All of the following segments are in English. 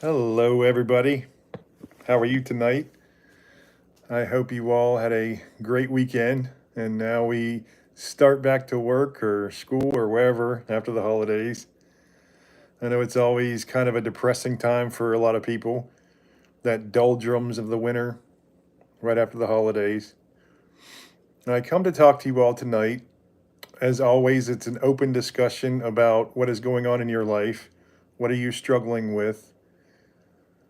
Hello, everybody. How are you tonight? I hope you all had a great weekend, and now we start back to work or school or wherever after the holidays. I know it's always kind of a depressing time for a lot of people, that doldrums of the winter right after the holidays. And I come to talk to you all tonight. As always, it's an open discussion about what is going on in your life. What are you struggling with?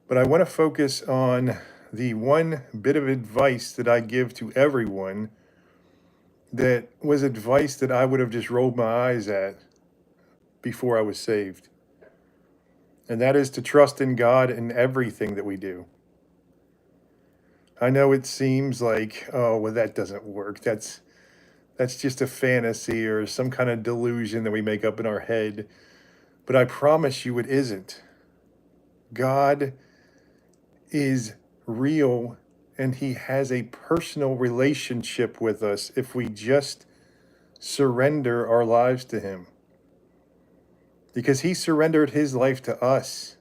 But I want to focus on the one bit of advice that I give to everyone that was advice that I would have just rolled my eyes at before I was saved. And that is to trust in God in everything that we do. I know it seems like, oh, well, that doesn't work. That's just a fantasy or some kind of delusion that we make up in our head. But I promise you it isn't. God is real, and he has a personal relationship with us if we just surrender our lives to him. Because he surrendered his life to us.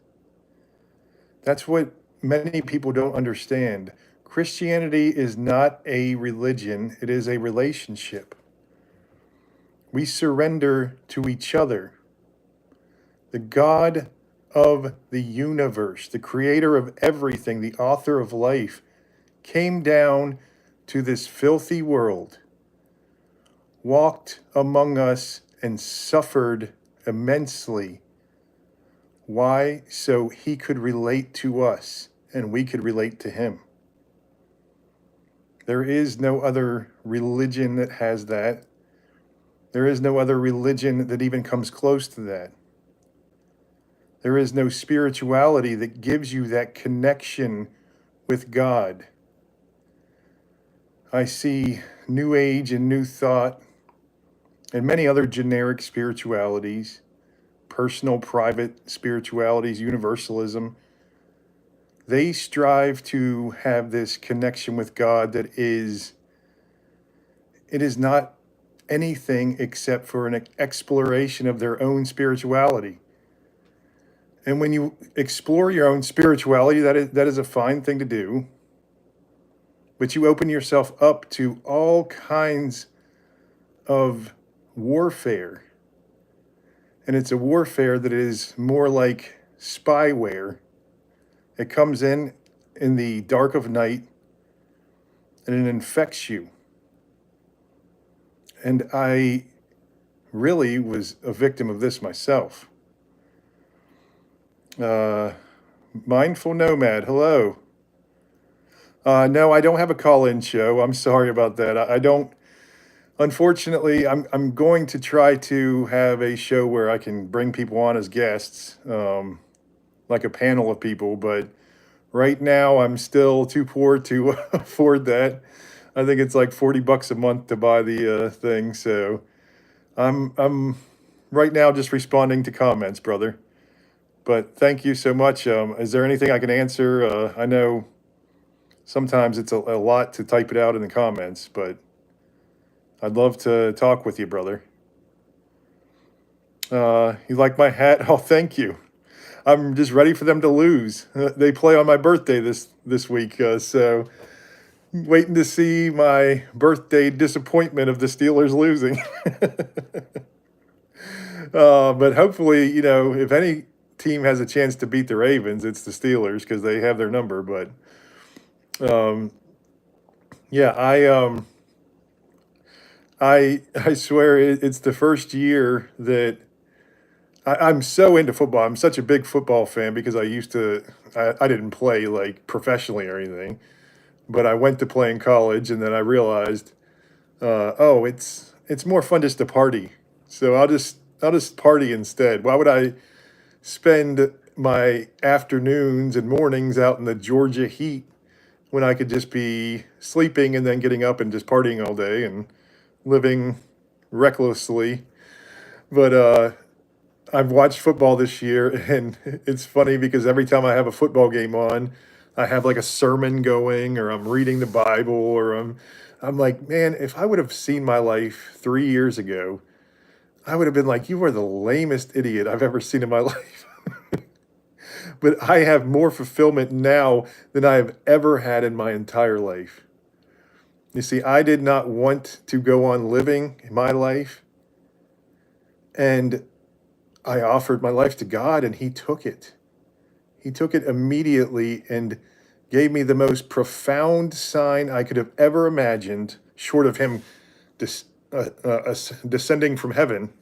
That's what many people don't understand. Christianity is not a religion, it is a relationship. We surrender to each other. The God of the universe, the creator of everything, the author of life, came down to this filthy world, walked among us, and suffered immensely. Why? So he could relate to us and we could relate to him. There is no other religion that has that. There is no other religion that even comes close to that. There is no spirituality that gives you that connection with God. I see New Age and New Thought and many other generic spiritualities, personal, private spiritualities, universalism. They strive to have this connection with God that it is not anything except for an exploration of their own spirituality. And when you explore your own spirituality, that is a fine thing to do. But you open yourself up to all kinds of warfare. And it's a warfare that is more like spyware. It comes in the dark of night and it infects you. And I really was a victim of this myself. Mindful Nomad, hello. No, I don't have a call-in show. I'm sorry about that. I don't. Unfortunately, I'm going to try to have a show where I can bring people on as guests, like a panel of people. But right now, I'm still too poor to afford that. I think it's like $40 a month to buy the thing. So I'm right now just responding to comments, brother. But thank you so much. Is there anything I can answer? I know sometimes it's a lot to type it out in the comments, but I'd love to talk with you, brother. You like my hat? Oh, thank you. I'm just ready for them to lose. They play on my birthday this week, so waiting to see my birthday disappointment of the Steelers losing. But hopefully, if any team has a chance to beat the Ravens, it's the Steelers because they have their number. But yeah, I swear it's the first year that I'm so into football. I'm such a big football fan because I didn't play like professionally or anything, but I went to play in college and then I realized, oh, it's more fun just to party. So I'll just party instead. Why would I spend my afternoons and mornings out in the Georgia heat when I could just be sleeping and then getting up and just partying all day and living recklessly? But I've watched football this year, and it's funny because every time I have a football game on, I have like a sermon going, or I'm reading the Bible, or I'm like, man, if I would have seen my life 3 years ago, I would have been like, you are the lamest idiot I've ever seen in my life. but I have more fulfillment now than I have ever had in my entire life. You see, I did not want to go on living my life, and I offered my life to God, and He took it. He took it immediately and gave me the most profound sign I could have ever imagined, short of Him descending from heaven.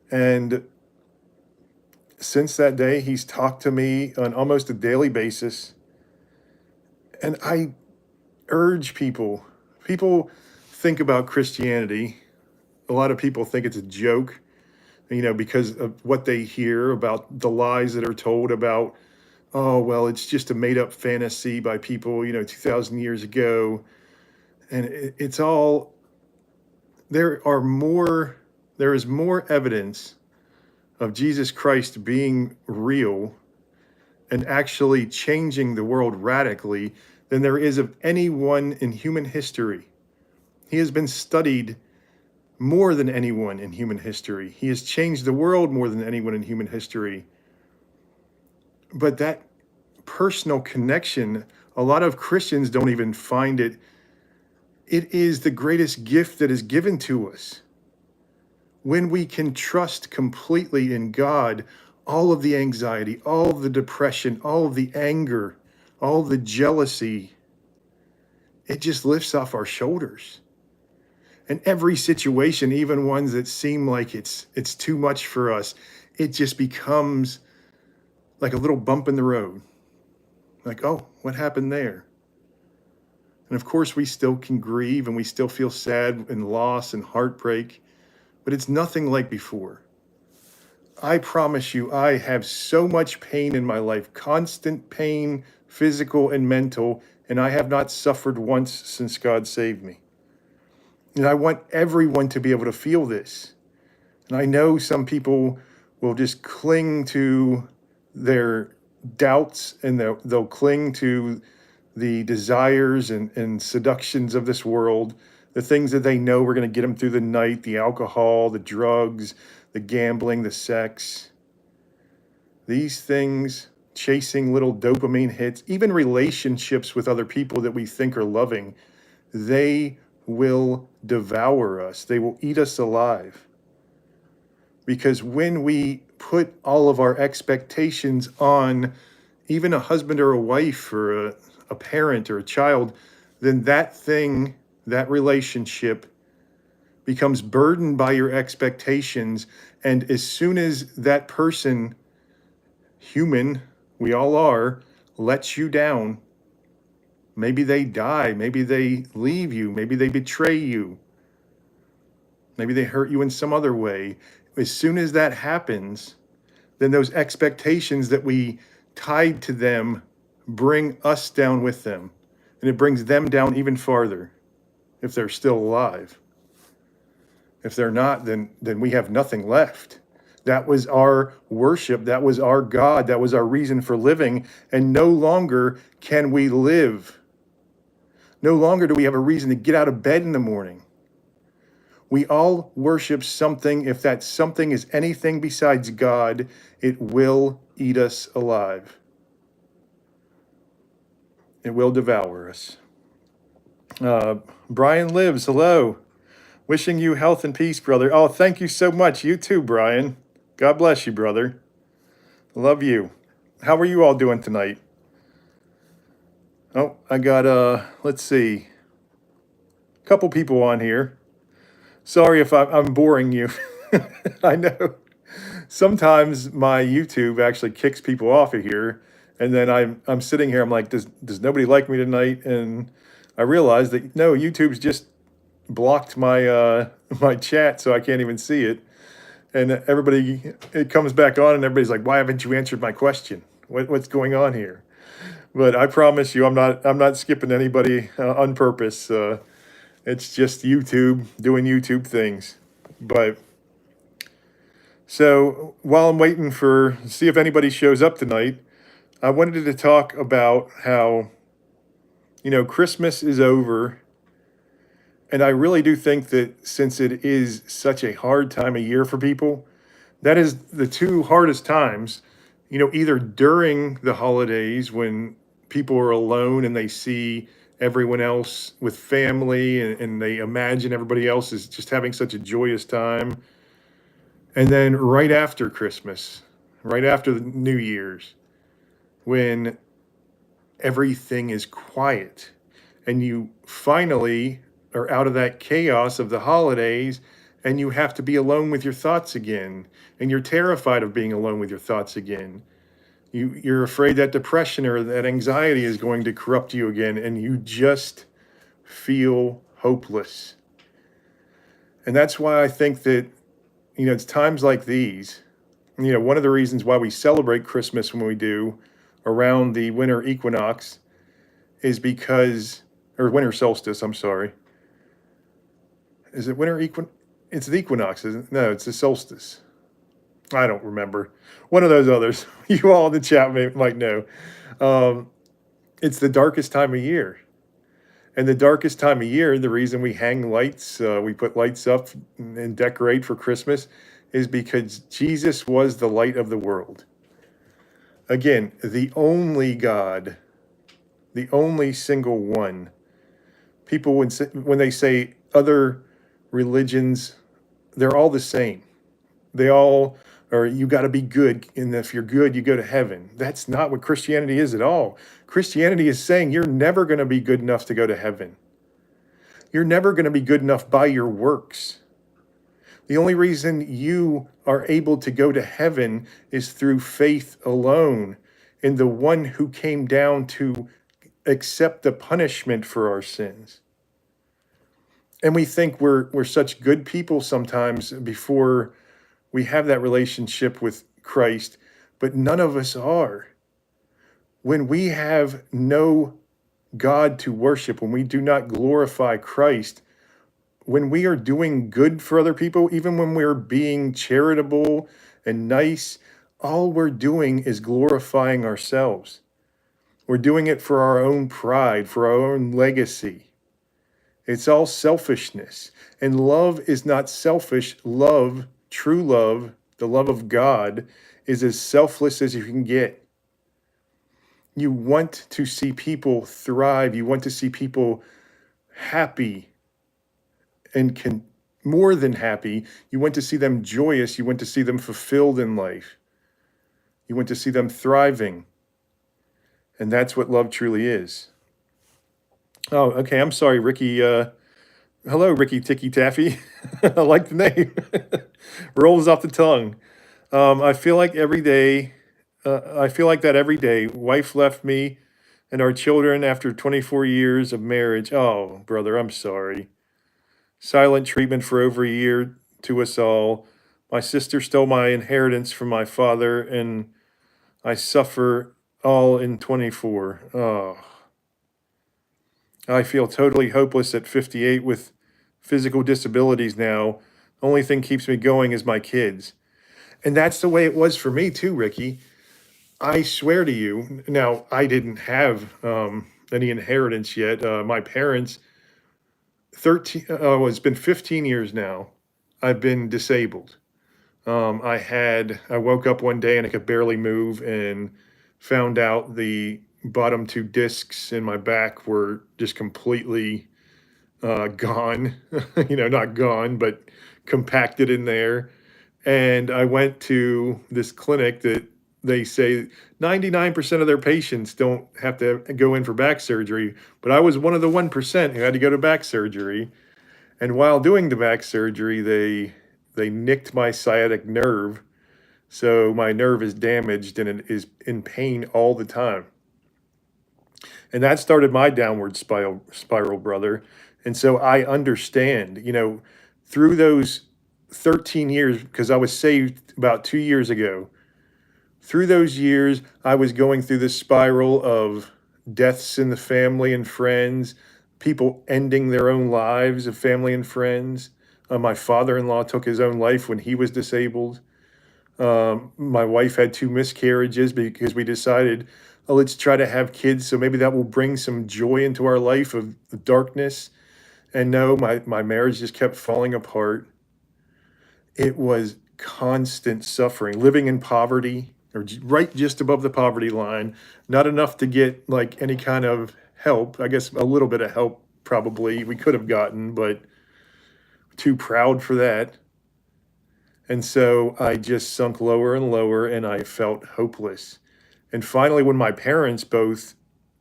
And since that day, He's talked to me on almost a daily basis. And I urge people think about Christianity. A lot of people think it's a joke, because of what they hear about the lies that are told about, oh, well, it's just a made up fantasy by people, 2,000 years ago. And it's all, there is more evidence of Jesus Christ being real and actually changing the world radically than there is of anyone in human history. He has been studied more than anyone in human history. He has changed the world more than anyone in human history. But that personal connection, a lot of Christians don't even find it. It is the greatest gift that is given to us. When we can trust completely in God, all of the anxiety, all of the depression, all of the anger, all of the jealousy, it just lifts off our shoulders. And every situation, even ones that seem like it's too much for us, it just becomes like a little bump in the road. Like, oh, what happened there? And of course, we still can grieve and we still feel sad and loss and heartbreak, but it's nothing like before. I promise you, I have so much pain in my life, constant pain, physical and mental, and I have not suffered once since God saved me. And I want everyone to be able to feel this. And I know some people will just cling to their doubts, and they'll cling to the desires and seductions of this world, the things that they know are going to get them through the night, the alcohol, the drugs, the gambling, the sex. These things, chasing little dopamine hits, even relationships with other people that we think are loving, they will devour us. They will eat us alive. Because when we put all of our expectations on even a husband or a wife or a parent or a child, then that relationship becomes burdened by your expectations. And as soon as that person, human, we all are, lets you down, maybe they die, maybe they leave you, maybe they betray you, maybe they hurt you in some other way. As soon as that happens, then those expectations that we tied to them bring us down with them. And it brings them down even farther if they're still alive. If they're not, then we have nothing left. That was our worship. That was our God. That was our reason for living. And no longer can we live. No longer do we have a reason to get out of bed in the morning. We all worship something. If that something is anything besides God, it will eat us alive. It will devour us. Brian Lives, hello. Wishing you health and peace, brother. Oh, thank you so much. You too, Brian. God bless you, brother. Love you. How are you all doing tonight? Oh, I got, let's see, a couple people on here. Sorry if I'm boring you. I know. Sometimes my YouTube actually kicks people off of here, and then I'm sitting here, I'm like, does nobody like me tonight? And I realized that no, YouTube's just blocked my my chat, so I can't even see it. And it comes back on, and everybody's like, why haven't you answered my question? What's going on here? But I promise you, I'm not skipping anybody on purpose. It's just YouTube doing YouTube things. But so while I'm waiting to see if anybody shows up tonight, I wanted to talk about how, Christmas is over. And I really do think that since it is such a hard time of year for people, that is the two hardest times, either during the holidays when people are alone and they see everyone else with family and they imagine everybody else is just having such a joyous time. And then right after Christmas, right after the New Year's, when everything is quiet and you finally are out of that chaos of the holidays and you have to be alone with your thoughts again. And you're terrified of being alone with your thoughts again. You're afraid that depression or that anxiety is going to corrupt you again, and you just feel hopeless. And that's why I think that, it's times like these, one of the reasons why we celebrate Christmas when we do around the winter equinox is because, or winter solstice, I'm sorry. Is it winter equinox? It's the equinox, isn't it? No, it's the solstice. I don't remember. One of those others. You all in the chat might know. It's the darkest time of year. And the darkest time of year, the reason we hang lights, we put lights up and decorate for Christmas, is because Jesus was the light of the world. Again, the only God, the only single one. People, when they say other religions, they're all the same. They all are, you got to be good. And if you're good, you go to heaven. That's not what Christianity is at all. Christianity is saying you're never going to be good enough to go to heaven. You're never going to be good enough by your works. The only reason you are able to go to heaven is through faith alone in the one who came down to accept the punishment for our sins. And we think we're such good people sometimes before we have that relationship with Christ, but none of us are. When we have no God to worship, when we do not glorify Christ, when we are doing good for other people, even when we're being charitable and nice, all we're doing is glorifying ourselves. We're doing it for our own pride, for our own legacy. It's all selfishness. And love is not selfish. Love, true love, the love of God, is as selfless as you can get. You want to see people thrive. You want to see people happy and more than happy. You want to see them joyous. You want to see them fulfilled in life. You want to see them thriving. And that's what love truly is. Oh, okay. I'm sorry, Ricky. Hello, Ricky Ticky Taffy. I like the name. Rolls off the tongue. I feel like every day, I feel like that every day. Wife left me and our children after 24 years of marriage. Oh, brother, I'm sorry. Silent treatment for over a year to us all. My sister stole my inheritance from my father, and I suffer all in 24. Oh, I feel totally hopeless at 58 with physical disabilities now. Only thing keeps me going is my kids. And that's the way it was for me too, Ricky. I swear to you, now I didn't have any inheritance yet. My parents, 13, it's been 15 years now. I've been disabled. I woke up one day and I could barely move and found out the bottom two discs in my back were just completely gone, not gone, but compacted in there. And I went to this clinic that they say 99% of their patients don't have to go in for back surgery. But I was one of the 1% who had to go to back surgery. And while doing the back surgery, they nicked my sciatic nerve. So my nerve is damaged and it is in pain all the time. And that started my downward spiral, brother. And so I understand, through those 13 years, because I was saved about 2 years ago, through those years, I was going through this spiral of deaths in the family and friends, people ending their own lives of family and friends. My father-in-law took his own life when he was disabled. My wife had 2 miscarriages because we decided, oh, let's try to have kids. So maybe that will bring some joy into our life of the darkness. And no, my marriage just kept falling apart. It was constant suffering, living in poverty. or right just above the poverty line, not enough to get like any kind of help. I guess a little bit of help probably we could have gotten, but too proud for that. And so I just sunk lower and lower, and I felt hopeless. And finally, when my parents both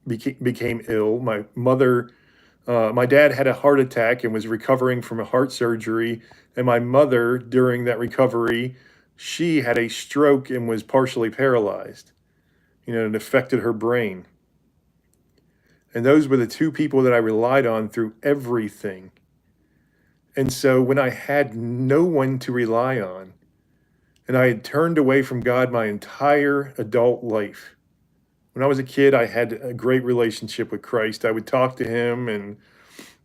became ill, my dad had a heart attack and was recovering from a heart surgery. And my mother, during that recovery, she had a stroke and was partially paralyzed. It affected her brain. And those were the two people that I relied on through everything. And so when I had no one to rely on, and I had turned away from God my entire adult life. When I was a kid, I had a great relationship with Christ. I would talk to him and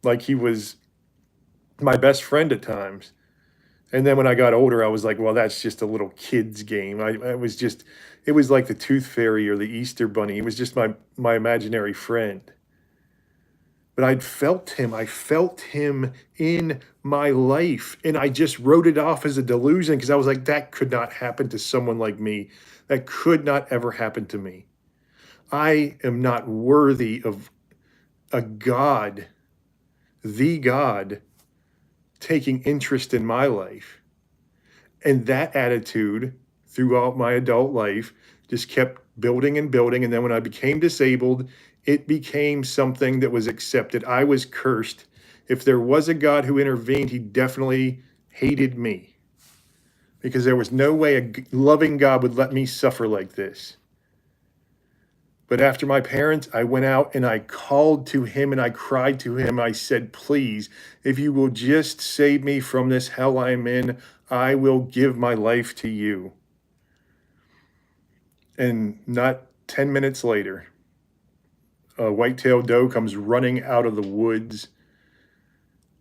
like he was my best friend at times. And then when I got older, I was like, well, that's just a little kid's game. It was like the Tooth Fairy or the Easter Bunny. It was just my imaginary friend. But I felt him in my life. And I just wrote it off as a delusion because I was like, that could not happen to someone like me. That could not ever happen to me. I am not worthy of a God, the God, taking interest in my life. And that attitude throughout my adult life just kept building and building. And then when I became disabled, it became something that was accepted. I was cursed. If there was a God who intervened, he definitely hated me because there was no way a loving God would let me suffer like this. But after my parents, I went out and I called to him and I cried to him. I said, please, if you will just save me from this hell I'm in, I will give my life to you. And not 10 minutes later, a white-tailed doe comes running out of the woods,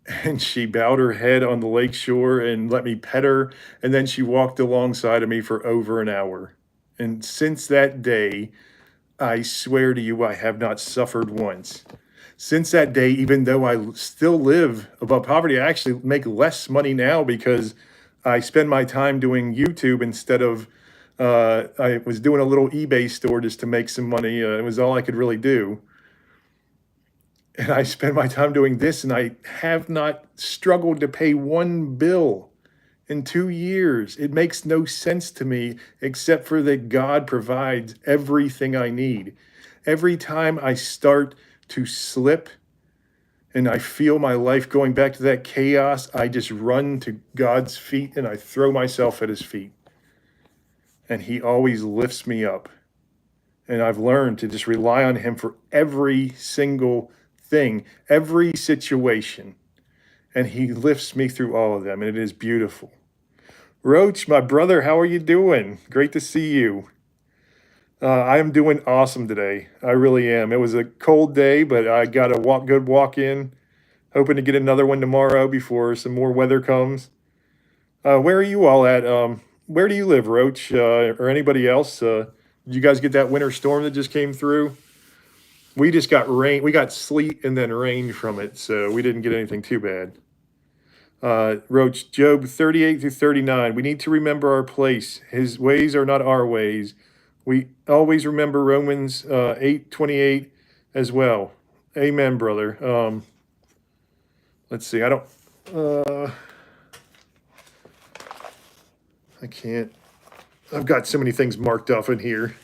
and she bowed her head on the lake shore and let me pet her, and then she walked alongside of me for over an hour. And since that day, I swear to you, I have not suffered once. Since that day, even though I still live above poverty, I actually make less money now because I spend my time doing YouTube instead of, I was doing a little eBay store just to make some money. It was all I could really do. And I spend my time doing this, and I have not struggled to pay one bill in 2 years. It makes no sense to me, except for that God provides everything I need. Every time I start to slip and I feel my life going back to that chaos, I just run to God's feet and I throw myself at his feet. And he always lifts me up. And I've learned to just rely on him for every single thing, every situation. And he lifts me through all of them, and it is beautiful. Roach, my brother, how are you doing? Great to see you. I am doing awesome today. I really am. It was a cold day, but I got a good walk in. Hoping to get another one tomorrow before some more weather comes. Where are you all at? Where do you live, Roach, or anybody else? Did you guys get that winter storm that just came through? We just got rain. We got sleet and then rain from it, so we didn't get anything too bad. Roach, Job 38 through 39. We need to remember our place. His ways are not our ways. We always remember Romans 8:28 as well. Amen, brother. Let's see. I can't. I've got so many things marked off in here.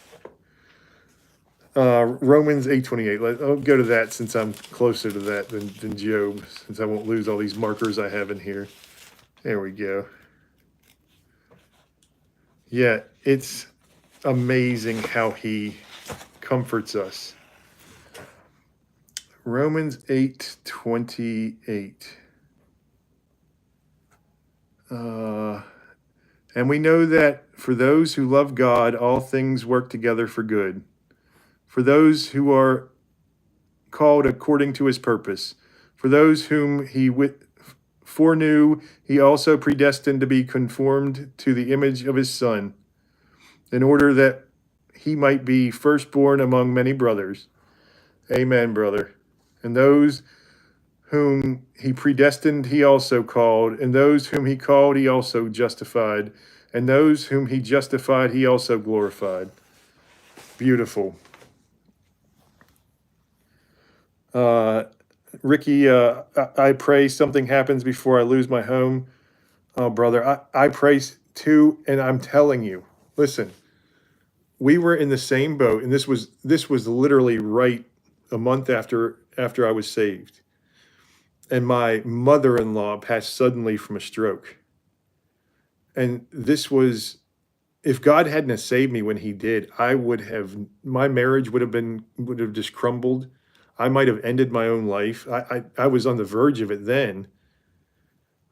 Romans 8:28. I'll go to that since I'm closer to that than Job, since I won't lose all these markers I have in here. There we go. Yeah, it's amazing how he comforts us. Romans 8:28. And we know that for those who love God, all things work together for good. For those who are called according to his purpose. For those whom he foreknew, he also predestined to be conformed to the image of his Son, in order that he might be firstborn among many brothers. Amen, brother. And those whom he predestined, he also called. And those whom he called, he also justified. And those whom he justified, he also glorified. Beautiful. Ricky, I pray something happens before I lose my home. Oh, brother, I pray too, and I'm telling you, listen, we were in the same boat, and this was literally right a month after I was saved. And my mother-in-law passed suddenly from a stroke. And this was, if God hadn't have saved me when he did, my marriage would have just crumbled. I might have ended my own life. I was on the verge of it then,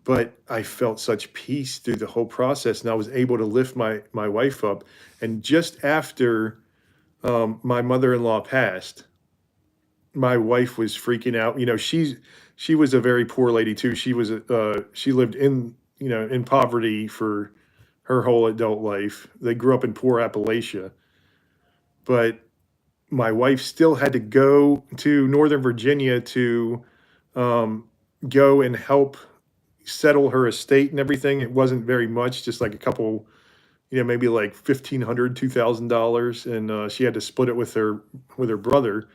but I felt such peace through the whole process, and I was able to lift my wife up. And just after my mother-in-law passed, my wife was freaking out. She was a very poor lady too. She lived in poverty for her whole adult life. They grew up in poor Appalachia, but my wife still had to go to Northern Virginia to um, go and help settle her estate and everything. It wasn't very much, just like a couple, maybe like $1,500, $2,000, and she had to split it with her brother.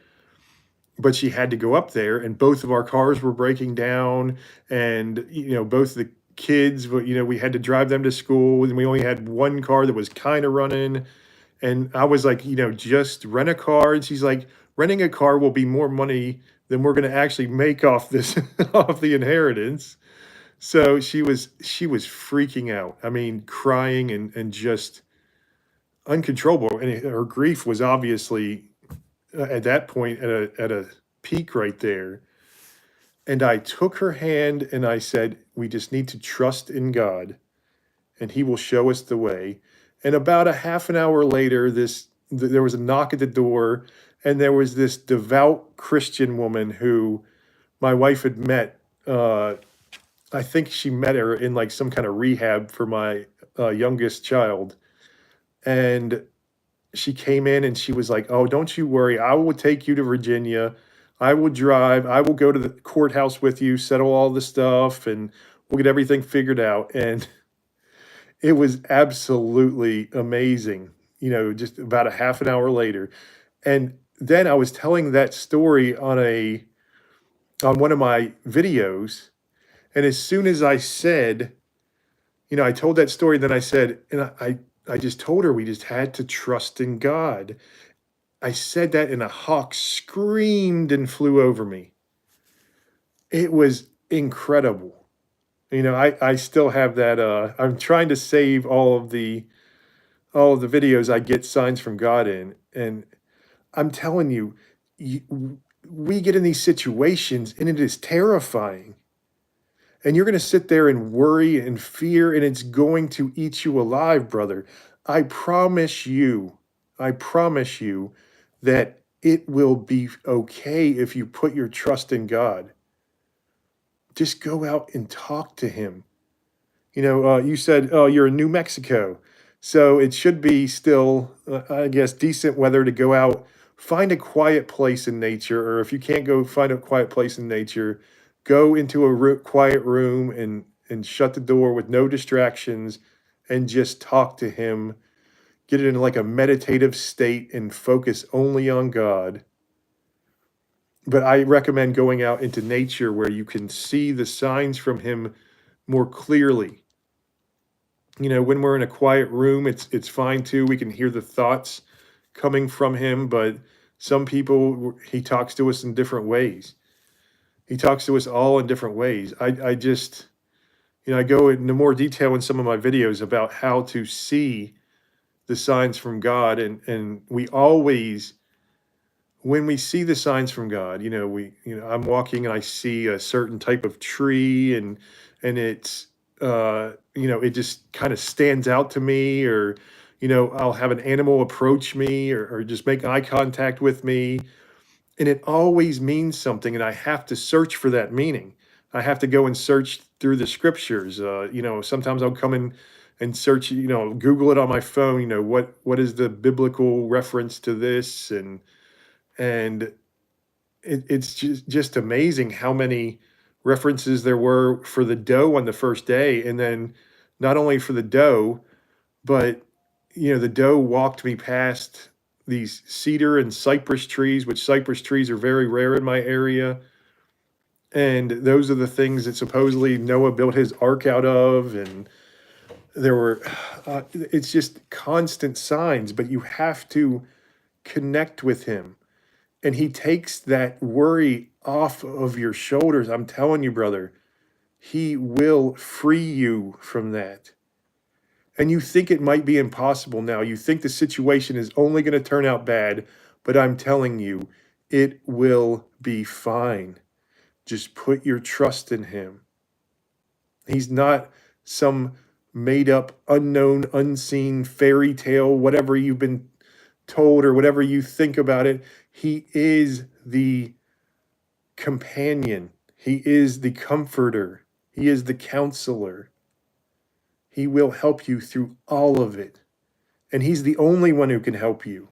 But she had to go up there, and both of our cars were breaking down, and both the kids, we had to drive them to school, and we only had one car that was kind of running. And I was like, just rent a car. And she's like, renting a car will be more money than we're going to actually make off this off the inheritance. So she was freaking out. I mean, crying and just uncontrollable. And her grief was obviously at that point at a peak right there. And I took her hand and I said, we just need to trust in God and he will show us the way. And about a half an hour later, there was a knock at the door, and there was this devout Christian woman who my wife had met. I think she met her in like some kind of rehab for my youngest child. And she came in and she was like, "Oh, don't you worry. I will take you to Virginia. I will drive. I will go to the courthouse with you, settle all the stuff, and we'll get everything figured out." And it was absolutely amazing, just about a half an hour later. And then I was telling that story on one of my videos. And as soon as I said, I told that story, then I said, and I just told her we just had to trust in God. I said that and a hawk screamed and flew over me. It was incredible. I still have that. I'm trying to save all of the videos I get signs from God in. And I'm telling you, we get in these situations and it is terrifying. And you're going to sit there and worry and fear, and it's going to eat you alive, brother. I promise you, I promise you that it will be okay if you put your trust in God. Just go out and talk to him. You said, oh, you're in New Mexico. So it should be still, I guess, decent weather to go out, find a quiet place in nature, or if you can't go find a quiet place in nature, go into a quiet room and shut the door with no distractions and just talk to him. Get it in like a meditative state and focus only on God. But I recommend going out into nature where you can see the signs from him more clearly. When we're in a quiet room, it's fine too. We can hear the thoughts coming from him, but some people, he talks to us in different ways. He talks to us all in different ways. I just, I go into more detail in some of my videos about how to see the signs from God. And we always, when we see the signs from God, I'm walking and I see a certain type of tree and it's, it just kind of stands out to me, or, I'll have an animal approach me or just make eye contact with me. And it always means something. And I have to search for that meaning. I have to go and search through the scriptures. Sometimes I'll come in and search, Google it on my phone, what is the biblical reference to this? And it's just amazing how many references there were for the doe on the first day. And then not only for the doe, But, the doe walked me past these cedar and cypress trees, which cypress trees are very rare in my area. And those are the things that supposedly Noah built his ark out of. And there were, it's just constant signs, but you have to connect with him. And he takes that worry off of your shoulders. I'm telling you, brother, he will free you from that. And you think it might be impossible now. You think the situation is only going to turn out bad, but I'm telling you, it will be fine. Just put your trust in him. He's not some made up, unknown, unseen fairy tale, whatever you've been told or whatever you think about it. He is the companion. He is the comforter. He is the counselor. He will help you through all of it. And he's the only one who can help you.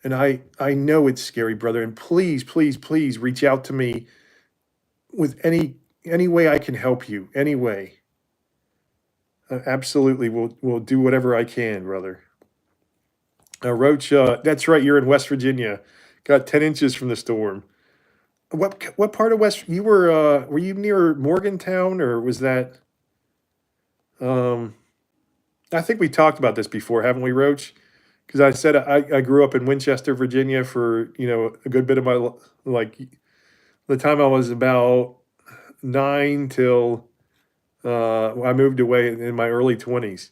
And I know it's scary, brother. And please, please, please reach out to me with any way I can help you. Any way. Absolutely, we'll do whatever I can, brother. Roach, that's right. You're in West Virginia. Got 10 inches from the storm. What part of West you were you near Morgantown, or was that I think we talked about this before, haven't we, Roach? Because I said I grew up in Winchester, Virginia for, a good bit of my like the time I was about 9 till I moved away in my early 20s.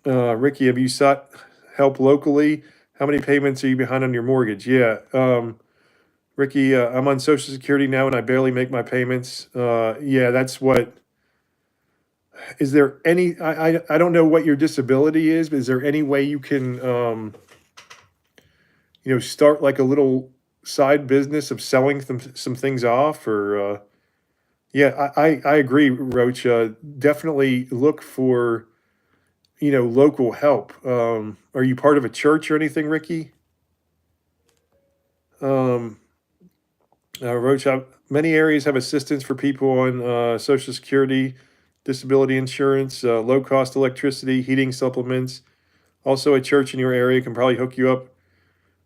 Ricky, have you sought help locally? How many payments are you behind on your mortgage? Yeah. Ricky, I'm on Social Security now and I barely make my payments. Yeah, that's what. Is there any? I don't know what your disability is, but is there any way you can, start like a little side business of selling some things off? Or yeah, I agree, Roach. Definitely look for local help. Are you part of a church or anything, Ricky? Roach, many areas have assistance for people on Social Security, disability insurance, low cost electricity, heating supplements. Also, a church in your area can probably hook you up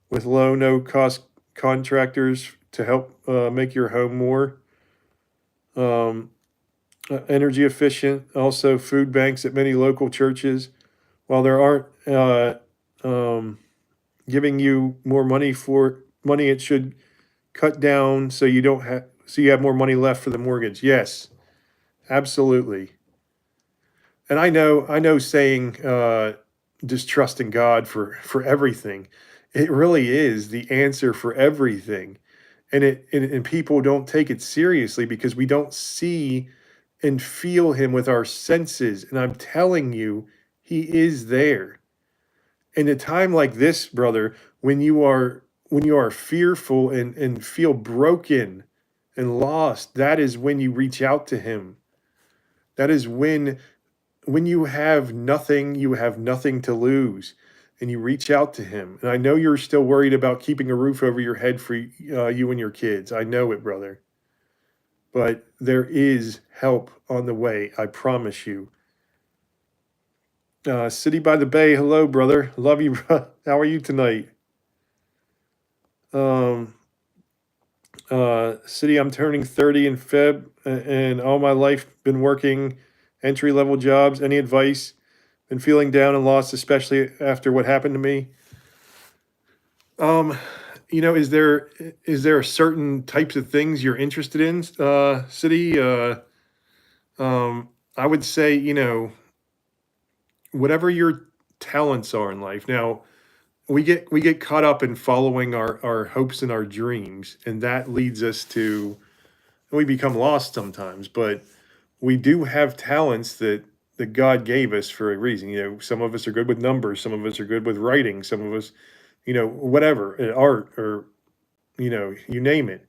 with low, no cost contractors to help make your home more energy efficient. Also, food banks at many local churches. While there aren't giving you more money it should cut down so you have more money left for the mortgage. Yes, absolutely. And I know saying just trusting God for everything, it really is the answer for everything. And people don't take it seriously because we don't see and feel him with our senses. And I'm telling you, he is there. In a time like this, brother, when you are fearful and feel broken and lost, that is when you reach out to him. That is when you have nothing to lose, and you reach out to him. And I know you're still worried about keeping a roof over your head for you and your kids. I know it, brother. But there is help on the way. I promise you. City by the Bay, hello, brother. Love you, bro. How are you tonight? Um, City, I'm turning 30 in Feb, and all my life been working entry level jobs. Any advice? Been feeling down and lost, especially after what happened to me. Um, is there certain types of things you're interested in, City? I would say, whatever your talents are in life. Now, we get caught up in following our hopes and our dreams, and that leads us to we become lost sometimes. But we do have talents that God gave us for a reason. Some of us are good with numbers, some of us are good with writing, some of us, whatever, art, or you name it.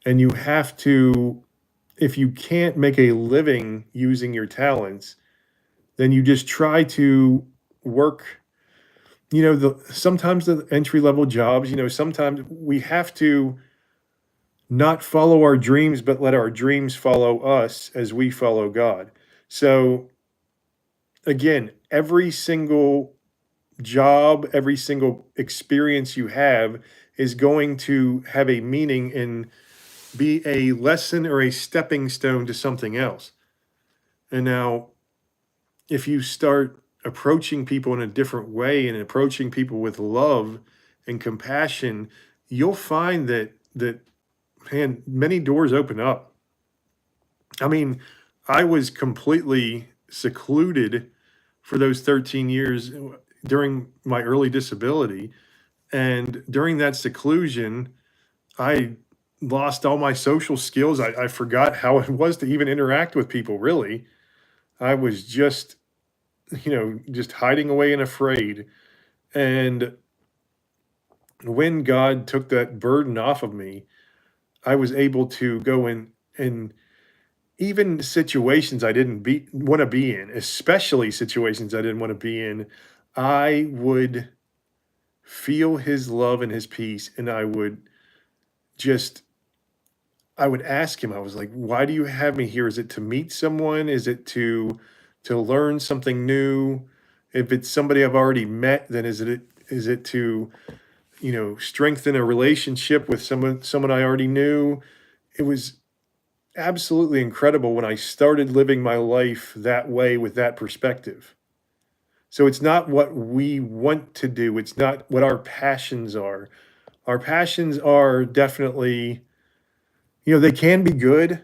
And you have to, if you can't make a living using your talents, then you just try to work. Sometimes the entry level jobs, sometimes we have to not follow our dreams, but let our dreams follow us as we follow God. So again, every single job, every single experience you have is going to have a meaning and be a lesson or a stepping stone to something else. And now, if you start approaching people in a different way and approaching people with love and compassion, you'll find that man, many doors open up. I mean, I was completely secluded for those 13 years during my early disability. And during that seclusion, I lost all my social skills. I forgot how it was to even interact with people, really. I was just, just hiding away and afraid. And when God took that burden off of me, I was able to go in and even situations I didn't want to be in, especially situations I didn't want to be in, I would feel his love and his peace. And just, I would ask him, I was like, why do you have me here? Is it to meet someone? Is it to learn something new? If it's somebody I've already met, then is it to, strengthen a relationship with someone I already knew? It was absolutely incredible when I started living my life that way with that perspective. So it's not what we want to do, it's not what our passions are. Our passions are definitely, they can be good,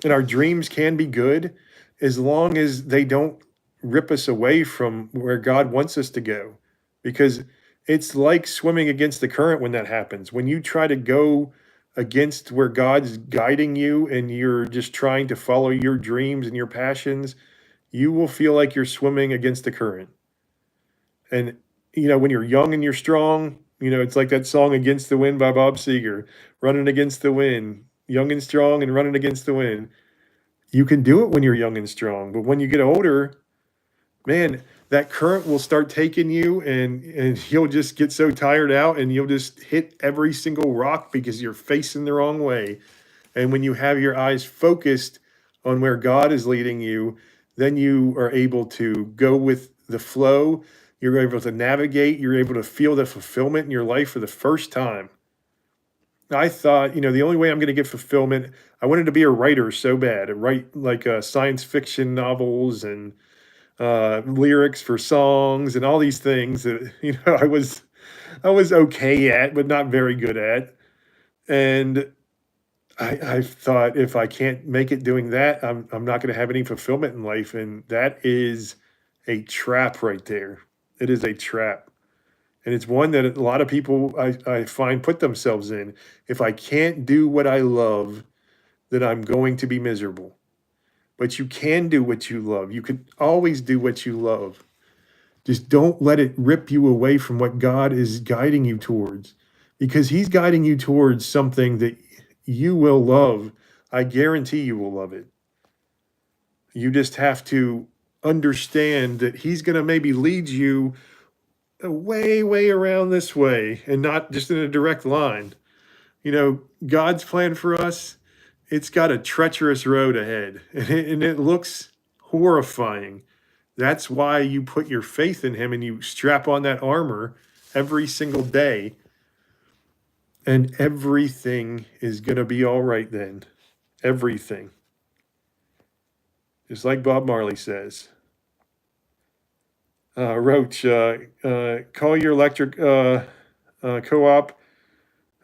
and our dreams can be good as long as they don't rip us away from where God wants us to go. Because it's like swimming against the current when that happens. When you try to go against where God's guiding you and you're just trying to follow your dreams and your passions, you will feel like you're swimming against the current. And, when you're young and you're strong, it's like that song Against the Wind by Bob Seger, running against the wind, young and strong and running against the wind. You can do it when you're young and strong, but when you get older, man, that current will start taking you, and you'll just get so tired out and you'll just hit every single rock because you're facing the wrong way. And when you have your eyes focused on where God is leading you, then you are able to go with the flow. You're able to navigate. You're able to feel the fulfillment in your life for the first time. I thought, the only way I'm going to get fulfillment, I wanted to be a writer so bad, write like science fiction novels and lyrics for songs and all these things that, I was okay at, but not very good at. And I thought, if I can't make it doing that, I'm not going to have any fulfillment in life. And that is a trap right there. It is a trap. And it's one that a lot of people I find put themselves in. If I can't do what I love, then I'm going to be miserable. But you can do what you love. You can always do what you love. Just don't let it rip you away from what God is guiding you towards, because he's guiding you towards something that you will love. I guarantee you will love it. You just have to understand that he's going to maybe lead you way, way around this way and not just in a direct line. God's plan for us, it's got a treacherous road ahead, and it looks horrifying. That's why you put your faith in him and you strap on that armor every single day, and everything is going to be all right then. Everything. Just like Bob Marley says. Roach, call your electric co-op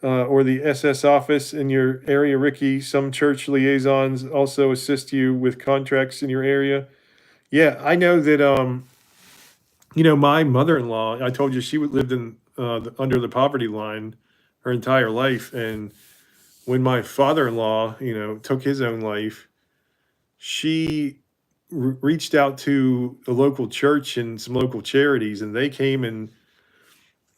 or the SS office in your area, Ricky. Some church liaisons also assist you with contracts in your area. Yeah, I know that. My mother-in-law, I told you she lived in under the poverty line her entire life, and when my father-in-law, took his own life, she reached out to a local church and some local charities, and they came and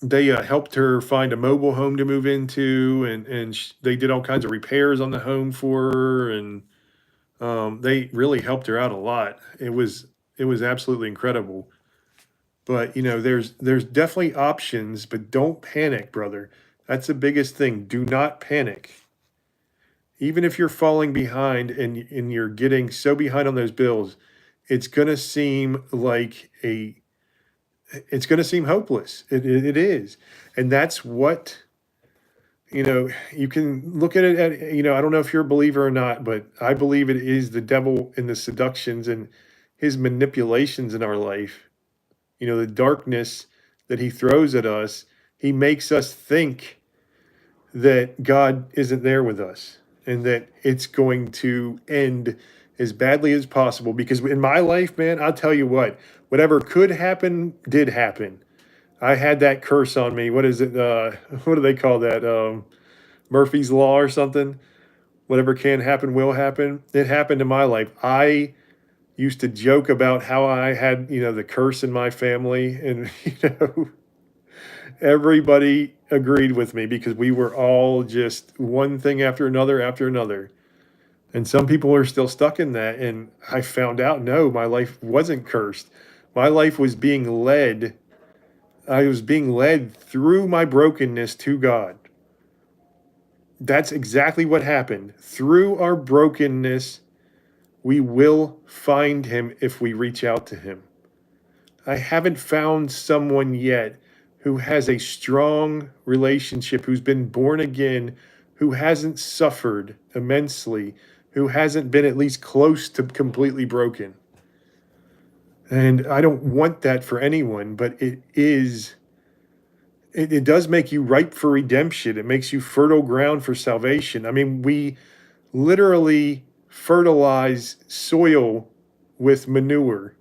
they helped her find a mobile home to move into, and they did all kinds of repairs on the home for her, and they really helped her out a lot. It was absolutely incredible. But there's definitely options, but don't panic, brother. That's the biggest thing. Do not panic. Even if you're falling behind and you're getting so behind on those bills, it's going to seem like it's going to seem hopeless. It is. And that's what, you can look at it at, I don't know if you're a believer or not, but I believe it is the devil and the seductions and his manipulations in our life, the darkness that he throws at us. He makes us think that God isn't there with us and that it's going to end as badly as possible. Because in my life, man, I'll tell you what, whatever could happen did happen. I had that curse on me. What is it? What do they call that? Murphy's Law or something? Whatever can happen will happen. It happened in my life. I used to joke about how I had, the curse in my family. And, everybody agreed with me because we were all just one thing after another after another. And some people are still stuck in that. And I found out, no, my life wasn't cursed. My life was being led. I was being led through my brokenness to God. That's exactly what happened. Through our brokenness, we will find him if we reach out to him. I haven't found someone yet who has a strong relationship, who's been born again, who hasn't suffered immensely, who hasn't been at least close to completely broken. And I don't want that for anyone, but it does make you ripe for redemption. It makes you fertile ground for salvation. I mean, we literally fertilize soil with manure.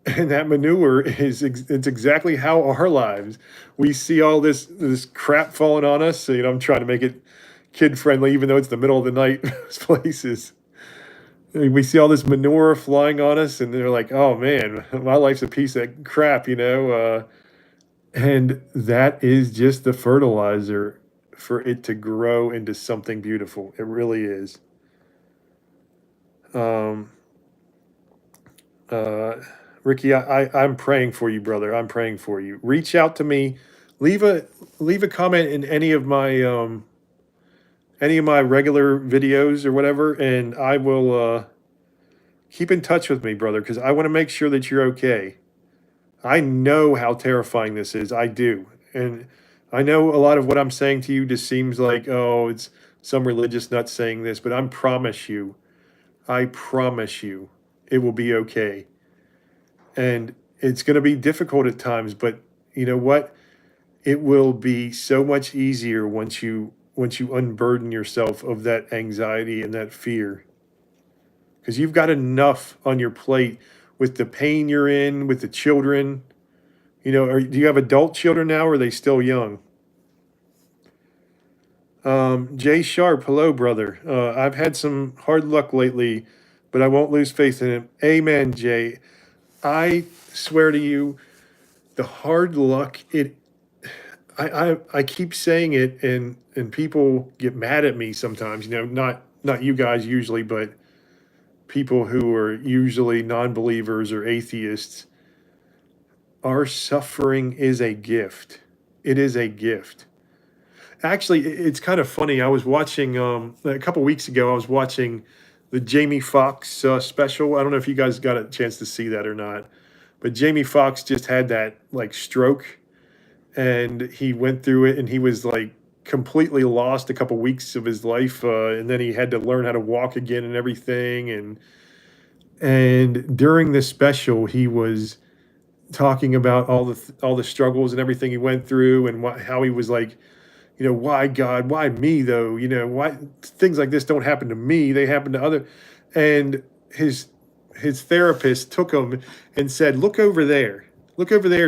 And that manure it's exactly how our lives, we see all this crap falling on us. So, I'm trying to make it kid friendly, even though it's the middle of the night, most places. We see all this manure flying on us and they're like, oh man, my life's a piece of crap, and that is just the fertilizer for it to grow into something beautiful. It really is. Um, uh, Ricky, I'm praying for you, brother. I'm praying for you. Reach out to me. Leave a comment in any of my regular videos or whatever, and I will keep in touch with me, brother, because I want to make sure that you're okay. I know how terrifying this is. I do. And I know a lot of what I'm saying to you just seems like, oh, it's some religious nut saying this, but I promise you, it will be okay. And it's going to be difficult at times, but you know what? It will be so much easier once you unburden yourself of that anxiety and that fear. Because you've got enough on your plate with the pain you're in, with the children. Do you have adult children now, or are they still young? Jay Sharp, hello, brother. I've had some hard luck lately, but I won't lose faith in it. Amen, Jay. I swear to you, the hard luck, I keep saying it, and people get mad at me sometimes, not you guys usually, but people who are usually non-believers or atheists. Our suffering is a gift. It is a gift. Actually, it's kind of funny. I was watching a couple weeks ago. I was watching the Jamie Foxx special. I don't know if you guys got a chance to see that or not, but Jamie Foxx just had that like stroke, and he went through it, and he was like completely lost a couple weeks of his life, and then he had to learn how to walk again and everything. And during this special, he was talking about all the struggles and everything he went through, and how he was like, why God, why me though? Why things like this don't happen to me? They happen to other. And his therapist took him and said, look over there,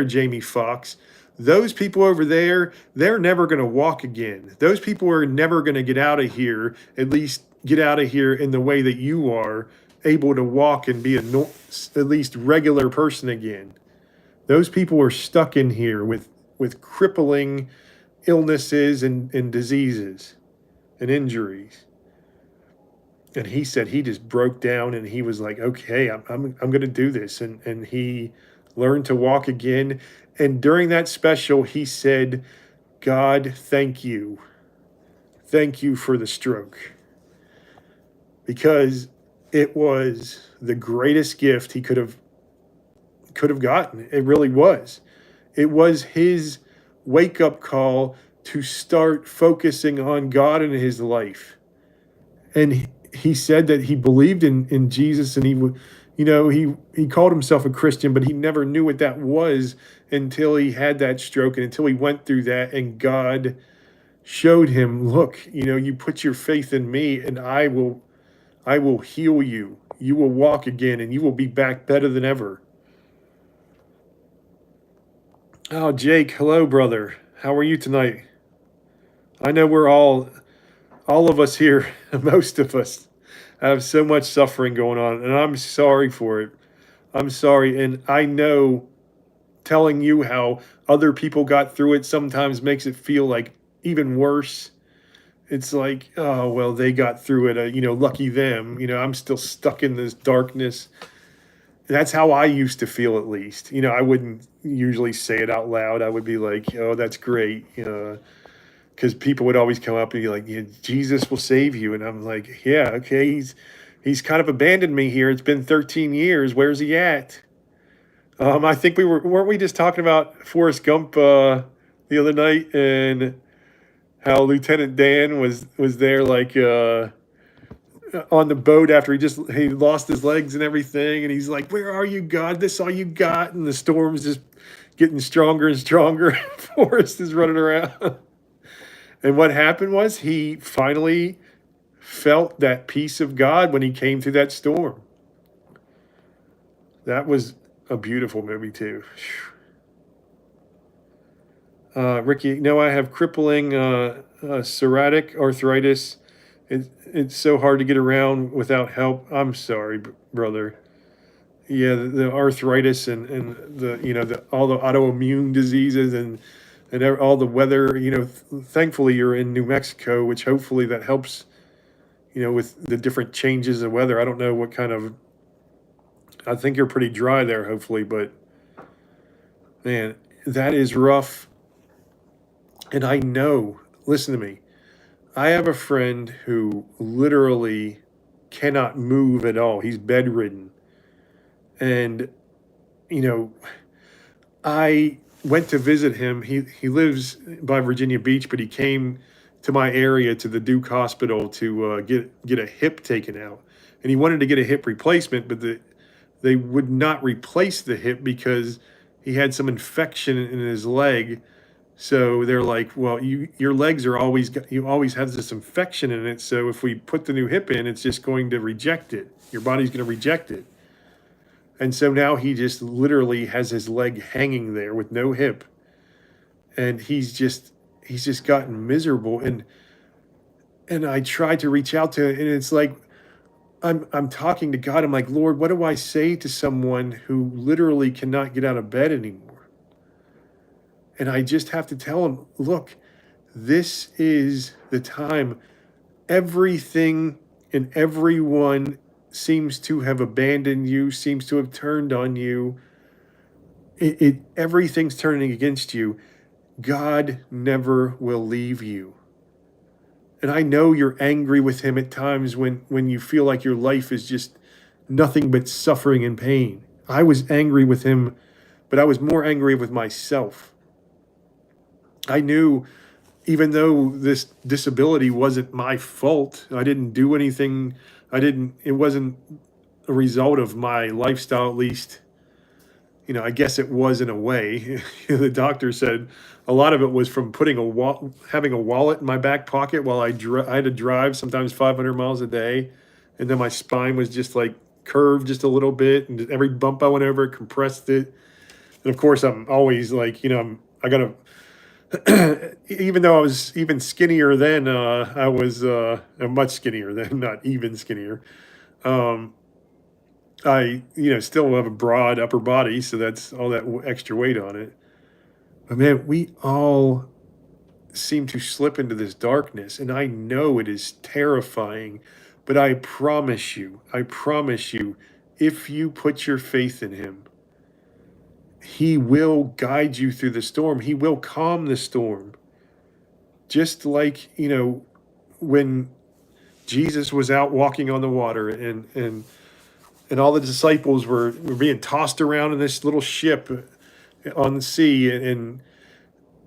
Jamie Foxx. Those people over there, they're never going to walk again. Those people are never going to get out of here, at least get out of here in the way that you are able to walk and be at least regular person again. Those people are stuck in here with crippling illnesses and diseases and injuries. And he said he just broke down, and he was like, okay, I'm going to do this. And he learned to walk again. And during that special, he said, God, thank you. Thank you for the stroke. Because it was the greatest gift he could have gotten. It really was. It was his wake up call to start focusing on God in his life. And he said that he believed in Jesus, and he would, he called himself a Christian, but he never knew what that was until he had that stroke and until he went through that, and God showed him, look, you put your faith in me, and I will heal you. You will walk again, and you will be back better than ever. Oh, Jake, hello, brother. How are you tonight? I know we're all of us here, most of us, have so much suffering going on, and I'm sorry for it. I'm sorry, and I know telling you how other people got through it sometimes makes it feel like even worse. It's like, oh, well, they got through it, lucky them. I'm still stuck in this darkness. That's how I used to feel, at least. I wouldn't usually say it out loud. I would be like, oh, that's great, because people would always come up and be like, yeah, Jesus will save you. And I'm like, yeah, okay, he's kind of abandoned me here. It's been 13 years. Where's he at? I think weren't we just talking about Forrest Gump the other night, and how Lieutenant Dan was there, like, on the boat after he lost his legs and everything, and he's like, where are you, God? This all you got? And the storm's just getting stronger and stronger. Forrest is running around. And what happened was he finally felt that peace of God when he came through that storm. That was a beautiful movie too. Ricky, no, I have crippling psoriatic arthritis. It's so hard to get around without help. I'm sorry, brother. Yeah, the arthritis and all the autoimmune diseases and all the weather. Thankfully you're in New Mexico, which hopefully that helps. With the different changes of weather. I don't know what kind of. I think you're pretty dry there, hopefully, but man, that is rough. And I know. Listen to me. I have a friend who literally cannot move at all. He's bedridden. And, I went to visit him. He lives by Virginia Beach, but he came to my area to the Duke Hospital to get a hip taken out. And he wanted to get a hip replacement, but they would not replace the hip because he had some infection in his leg. So they're like, well, your legs are you always have this infection in it. So if we put the new hip in, it's just going to reject it. Your body's going to reject it. And so now he just literally has his leg hanging there with no hip. And he's just gotten miserable. And I tried to reach out to him, and it's like, I'm talking to God. I'm like, Lord, what do I say to someone who literally cannot get out of bed anymore? And I just have to tell him, look, this is the time. Everything and everyone seems to have abandoned you, seems to have turned on you. Everything's turning against you. God never will leave you. And I know you're angry with him at times when you feel like your life is just nothing but suffering and pain. I was angry with him, but I was more angry with myself. I knew, even though this disability wasn't my fault, I didn't do anything. It wasn't a result of my lifestyle, at least. I guess it was in a way. The doctor said a lot of it was from having a wallet in my back pocket while I had to drive sometimes 500 miles a day, and then my spine was just like curved just a little bit, and every bump I went over it compressed it. And of course, I'm always like, I gotta. Even though I was even skinnier then, I was much skinnier then, not even skinnier. I, still have a broad upper body, so that's all that extra weight on it. But man, we all seem to slip into this darkness, and I know it is terrifying, but I promise you, if you put your faith in him, he will guide you through the storm. He will calm the storm. Just like, when Jesus was out walking on the water, and all the disciples were being tossed around in this little ship on the sea, and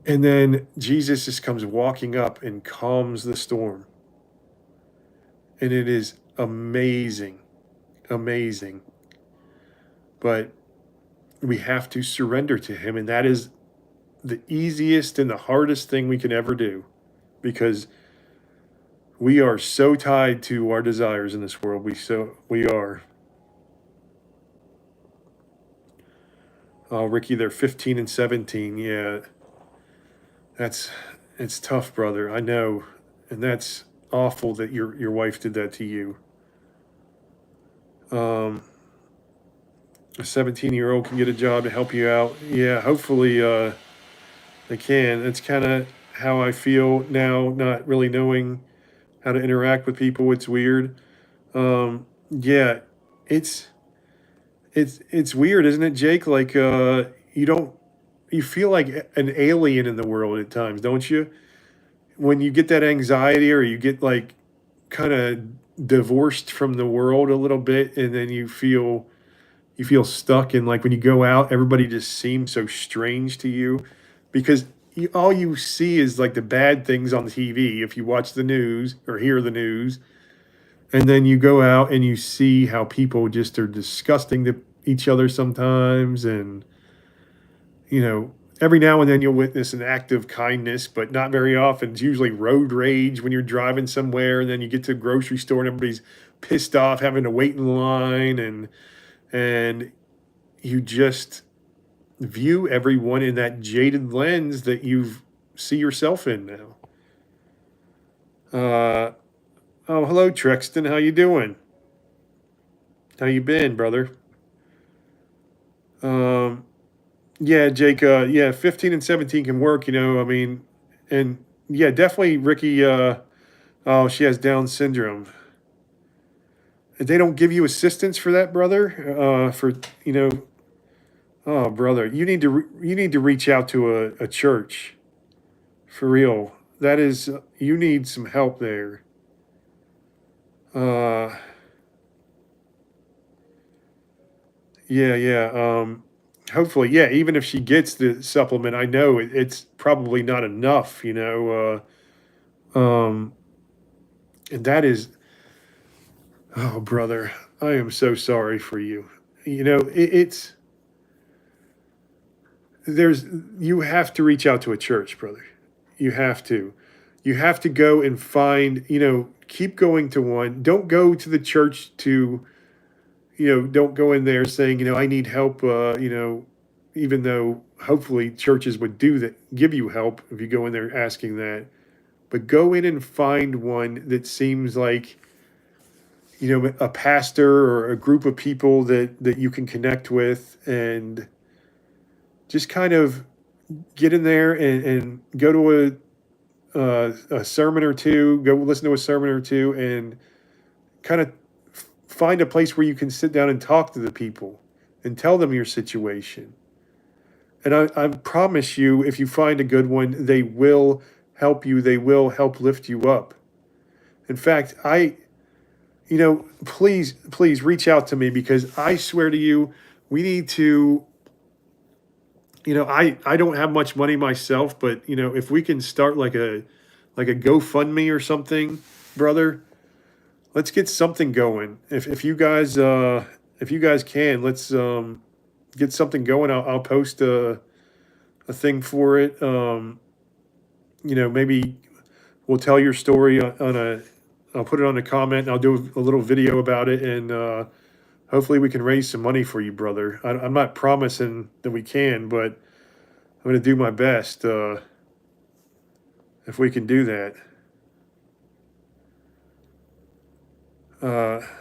then Jesus just comes walking up and calms the storm. And it is amazing, amazing. But we have to surrender to him, and that is the easiest and the hardest thing we can ever do, because we are so tied to our desires in this world. We are. Oh, Ricky, they're 15 and 17. Yeah, it's tough, brother. I know, and that's awful that your wife did that to you. A 17-year-old can get a job to help you out. Yeah, hopefully they can. It's kind of how I feel now, not really knowing how to interact with people. It's weird. Yeah, it's it's weird, isn't it, Jake? Like you feel like an alien in the world at times, don't you? When you get that anxiety, or you get like kind of divorced from the world a little bit, and then you feel stuck, and like when you go out, everybody just seems so strange to you, because all you see is like the bad things on the TV if you watch the news or hear the news. And then you go out and you see how people just are disgusting to each other sometimes. And, every now and then you'll witness an act of kindness, but not very often. It's usually road rage when you're driving somewhere, and then you get to a grocery store and everybody's pissed off having to wait in line, and you just view everyone in that jaded lens that you see yourself in now. Oh, hello, Trexton. How you doing? How you been, brother? Yeah, Jake. Yeah, 15 and 17 can work. I mean, and yeah, definitely, Ricky. Oh, she has Down syndrome. They don't give you assistance for that, brother. You know, oh, brother, you need to reach out to a church, for real. That is, you need some help there. Uh, yeah, yeah. Hopefully, yeah. Even if she gets the supplement, I know it's probably not enough. And that is, oh, brother, I am so sorry for you. It's there's you have to reach out to a church, brother. You have to. You have to go and find, keep going to one. Don't go to the church to, don't go in there saying, I need help, even though hopefully churches would do that, give you help if you go in there asking that. But go in and find one that seems like, a pastor or a group of people that you can connect with, and just kind of get in there and go to a sermon or two, go listen to a sermon or two, and kind of find a place where you can sit down and talk to the people and tell them your situation. And I promise you, if you find a good one, they will help you. They will help lift you up. In fact, please reach out to me, because I swear to you, we need to, I don't have much money myself, but, if we can start like a GoFundMe or something, brother, let's get something going. If you guys can, let's get something going. I'll post a thing for it. Maybe we'll tell your story I'll put it on a comment, and I'll do a little video about it, and hopefully we can raise some money for you, brother. I'm not promising that we can, but I'm going to do my best if we can do that.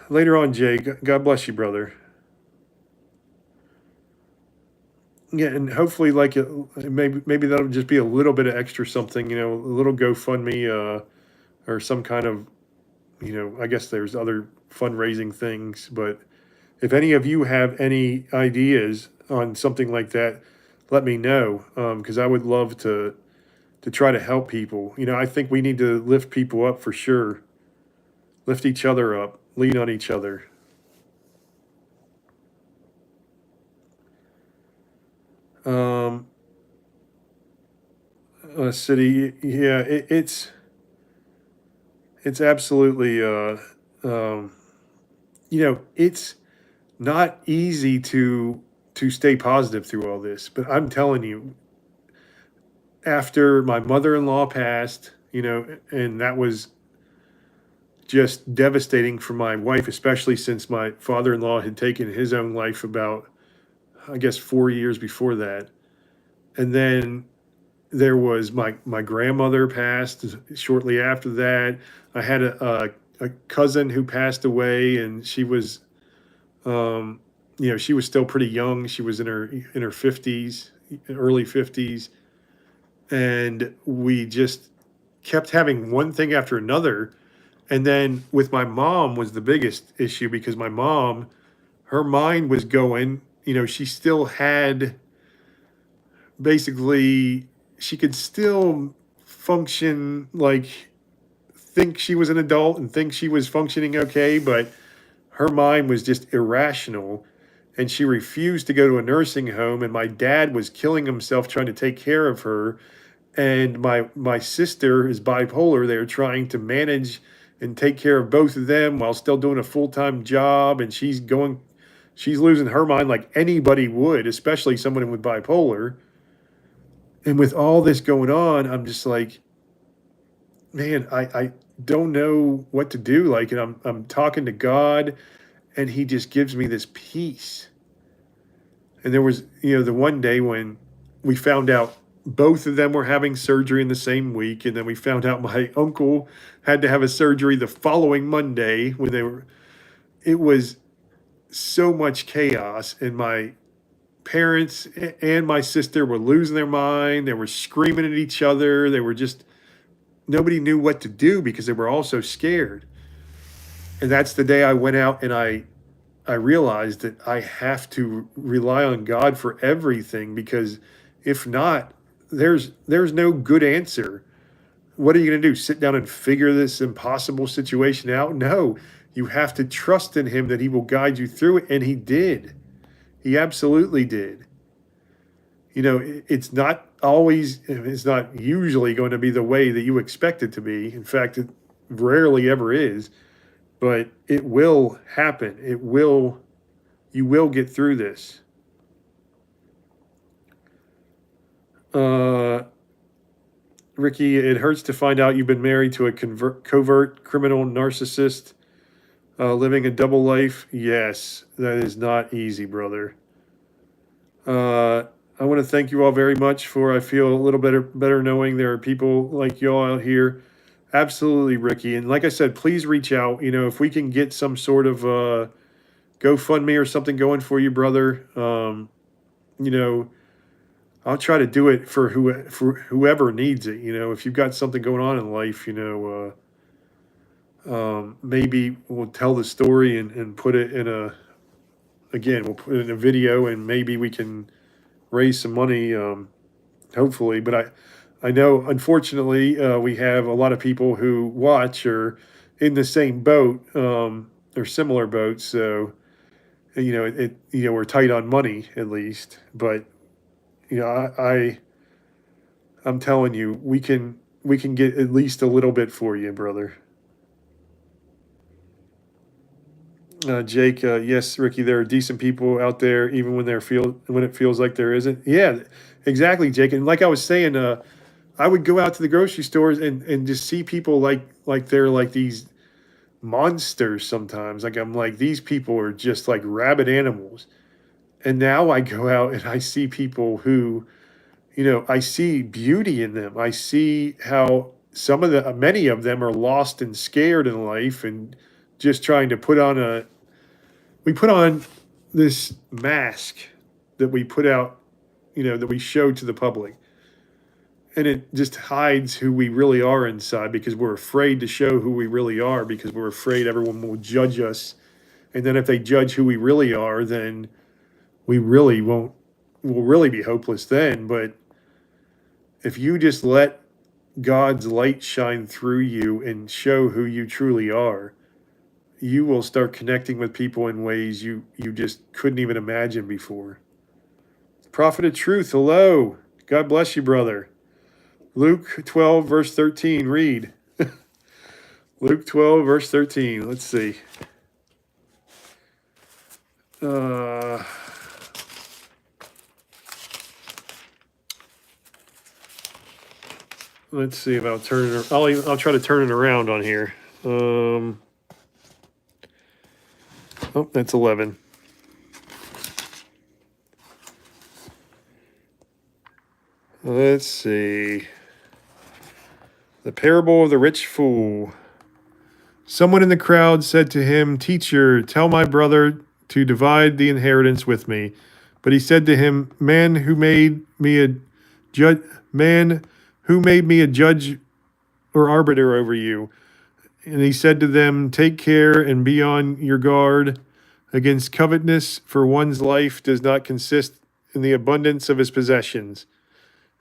Later on, Jay, God bless you, brother. Yeah, and hopefully, like, maybe that'll just be a little bit of extra something, a little GoFundMe, or some kind of, I guess there's other fundraising things. But if any of you have any ideas on something like that, let me know, because I would love to try to help people. I think we need to lift people up for sure. lift each other up, lean on each other. City, yeah, it's absolutely, um, it's not easy to stay positive through all this. But I'm telling you, after my mother-in-law passed, and that was just devastating for my wife, especially since my father-in-law had taken his own life about, I guess, 4 years before that. And then there was my grandmother passed shortly after that. I had a cousin who passed away, and she was, um, she was still pretty young. She was in her 50s, early 50s, and we just kept having one thing after another. And then with my mom was the biggest issue because my mom, her mind was going, she still had basically, she could still function, like think she was an adult and think she was functioning okay, but her mind was just irrational, and she refused to go to a nursing home, and my dad was killing himself trying to take care of her, and my sister is bipolar. They're trying to manage and take care of both of them while still doing a full-time job, and she's losing her mind like anybody would, especially someone with bipolar. And with all this going on, I'm just like, man, I don't know what to do. Like, and I'm talking to God, and He just gives me this peace. And there was, the one day when we found out both of them were having surgery in the same week, and then we found out my uncle had to have a surgery the following Monday when they were. It was so much chaos, and my parents and my sister were losing their mind. They were screaming at each other. They were just, nobody knew what to do because they were all so scared. And that's the day I went out and I realized that I have to rely on God for everything, because if not, there's no good answer. What are you going to do? Sit down and figure this impossible situation out? No, you have to trust in Him that He will guide you through it, and He did. He absolutely did. It's not always, it's not usually going to be the way that you expect it to be. In fact, it rarely ever is, but it will happen. You will get through this. Ricky, it hurts to find out you've been married to a covert criminal narcissist, living a double life. Yes, that is not easy, brother. I want to thank you all very much I feel a little better knowing there are people like y'all out here. Absolutely, Ricky. And like I said, please reach out. If we can get some sort of GoFundMe or something going for you, brother. You know, I'll try to do it for whoever needs it. If you've got something going on in life, maybe we'll tell the story and put it in we'll put it in a video, and maybe we can raise some money, hopefully. But I know, unfortunately, we have a lot of people who watch or in the same boat, or similar boats. So, we're tight on money at least. But, I'm telling you, we can get at least a little bit for you, brother. Jake, yes, Ricky, there are decent people out there, even when it feels like there isn't. Yeah, exactly, Jake. And like I was saying, I would go out to the grocery stores and just see people like they're like these monsters sometimes. Like, I'm like, these people are just like rabid animals. And now I go out and I see people who, I see beauty in them. I see how many of them are lost and scared in life, and just trying to we put on this mask that we put out, that we show to the public. And it just hides who we really are inside, because we're afraid to show who we really are, because we're afraid everyone will judge us. And then if they judge who we really are, then we really won't, we'll really be hopeless then. But if you just let God's light shine through you and show who you truly are, you will start connecting with people in ways you just couldn't even imagine before. Prophet of truth, hello. God bless you, brother. Luke 12, verse 13, read. Luke 12, verse 13. Let's see. Let's see if I'll turn it. I'll try to turn it around on here. Oh, that's 11. Let's see. The parable of the rich fool. Someone in the crowd said to him, "Teacher, tell my brother to divide the inheritance with me." But he said to him, "Man who made me a judge or arbiter over you?" And he said to them, "Take care and be on your guard against covetousness, for one's life does not consist in the abundance of his possessions."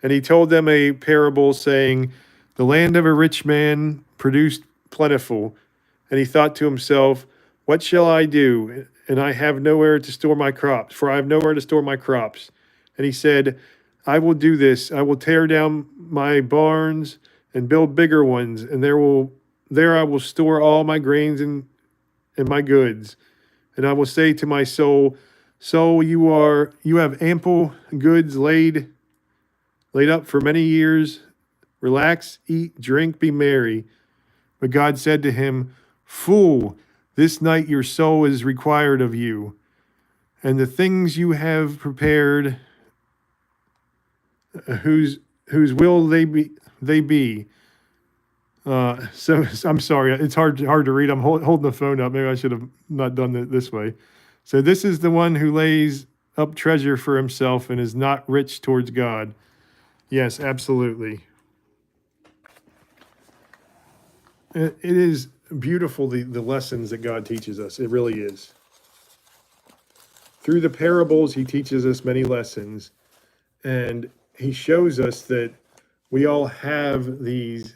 And he told them a parable, saying, "The land of a rich man produced plentiful. And he thought to himself, what shall I do? And I have nowhere to store my crops, for I have nowhere to store my crops." And he said, "I will do this. I will tear down my barns and build bigger ones, and there I will store all my grains and my goods. And I will say to my soul, Soul, you have ample goods laid up for many years. Relax, eat, drink, be merry." But God said to him, "Fool, this night your soul is required of you, and the things you have prepared, whose will they be? They be." So I'm sorry, it's hard to read. I'm holding the phone up. Maybe I should have not done it this way. So this is the one who lays up treasure for himself and is not rich towards God. Yes, absolutely. It is beautiful, the lessons that God teaches us. It really is. Through the parables, he teaches us many lessons, and he shows us that we all have these.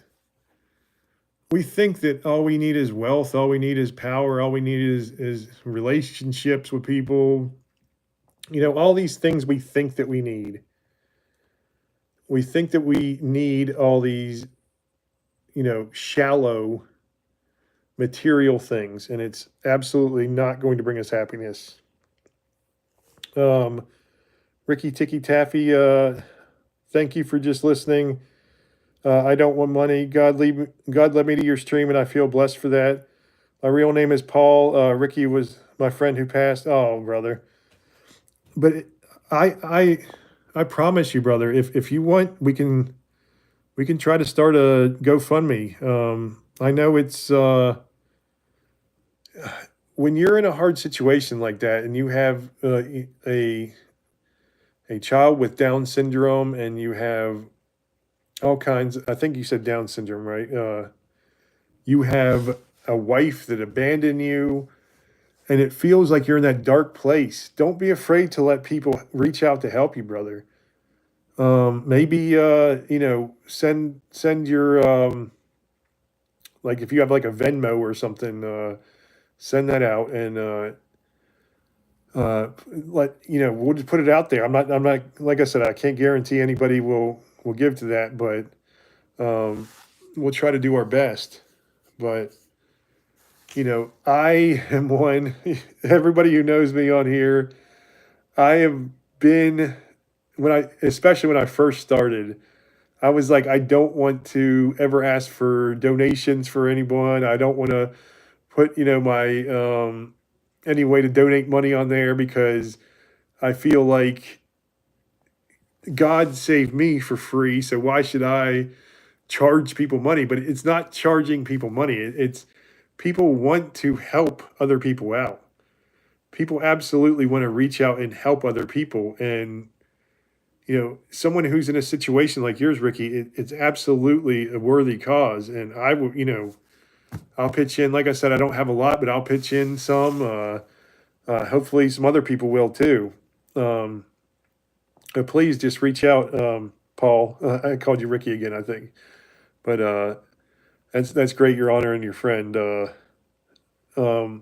We think that all we need is wealth, all we need is power, all we need is relationships with people. All these things we think that we need. We think that we need all these, shallow material things, and it's absolutely not going to bring us happiness. Ricky Ticky Taffy, thank you for just listening. I don't want money. God led me to your stream, and I feel blessed for that. My real name is Paul. Ricky was my friend who passed. Oh, brother. But I promise you, brother, if you want, we can try to start a GoFundMe. I know it's when you're in a hard situation like that, and you have a child with Down syndrome, and you have all kinds. I think you said Down syndrome, right? You have a wife that abandoned you, and it feels like you're in that dark place. Don't be afraid to let people reach out to help you, brother. Maybe send your like if you have like a Venmo or something, send that out, and we'll just put it out there. I'm not like I said, I can't guarantee anybody will give to that, but we'll try to do our best. But I am one. Everybody who knows me on here, I have been especially when I first started, I was like, I don't want to ever ask for donations for anyone. I don't want to put my any way to donate money on there, because I feel like God saved me for free. So why should I charge people money? But it's not charging people money. It's people want to help other people out. People absolutely want to reach out and help other people. And, someone who's in a situation like yours, Ricky, it's absolutely a worthy cause. And I will, I'll pitch in. Like I said, I don't have a lot, but I'll pitch in some. Hopefully some other people will too. But please just reach out, Paul. I called you Ricky again, I think. But that's great. You're honoring your friend. I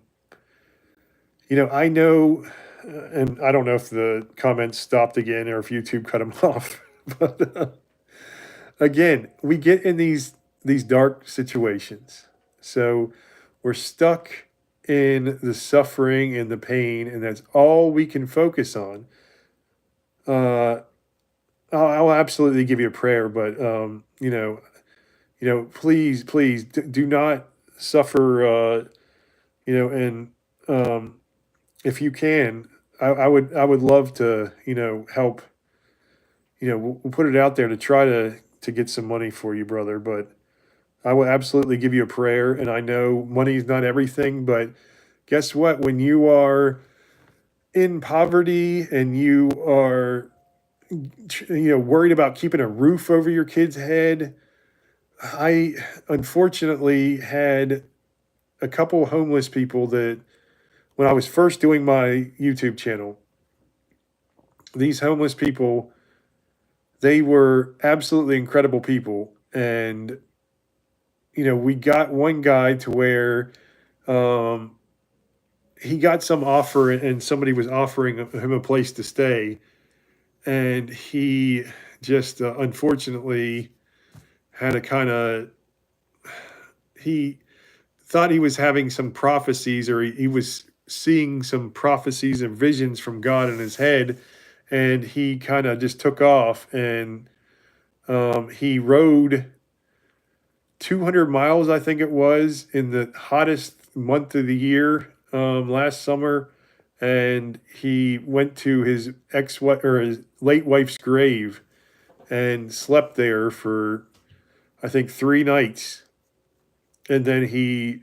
know, and I don't know if the comments stopped again or if YouTube cut them off, but again, we get in these dark situations. So we're stuck in the suffering and the pain, and that's all we can focus on. Uh, I'll absolutely give you a prayer, but please, please do not suffer. And if you can, I would love to, help. We'll put it out there to try to get some money for you, brother. But I will absolutely give you a prayer. And I know money is not everything, but guess what? When you are in poverty and you are, worried about keeping a roof over your kid's head, I unfortunately had a couple homeless people that when I was first doing my YouTube channel, these homeless people, they were absolutely incredible people. And, we got one guy to where um, he got some offer and somebody was offering him a place to stay. And he just unfortunately had a kind of, he thought he was having some prophecies or he was seeing some prophecies and visions from God in his head. And he kind of just took off and he rode 200 miles, I think it was, in the hottest month of the year last summer. And he went to his ex-wife or his late wife's grave and slept there for, I think, 3 nights. And then he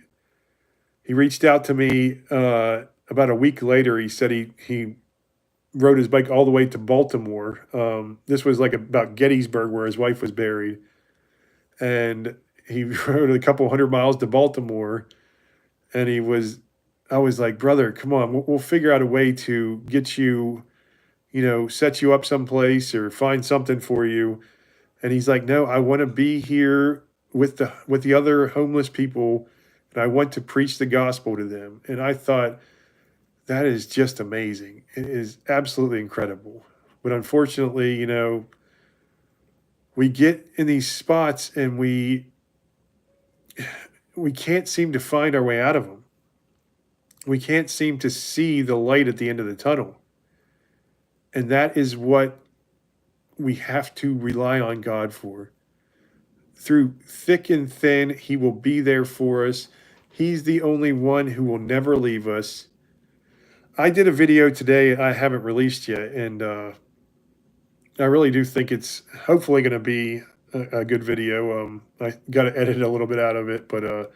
reached out to me about a week later. He said he rode his bike all the way to Baltimore. This was like about Gettysburg, where his wife was buried, and he rode a couple 100 miles to Baltimore. And I was like, brother, come on, we'll figure out a way to get you, set you up someplace or find something for you. And he's like, no, I want to be here with the other homeless people, and I want to preach the gospel to them. And I thought, that is just amazing. It is absolutely incredible. But unfortunately, we get in these spots and we can't seem to find our way out of them. We can't seem to see the light at the end of the tunnel. And that is what we have to rely on God for. Through thick and thin, he will be there for us. He's the only one who will never leave us. I did a video today I haven't released yet, and I really do think it's hopefully going to be a good video. I got to edit a little bit out of it, but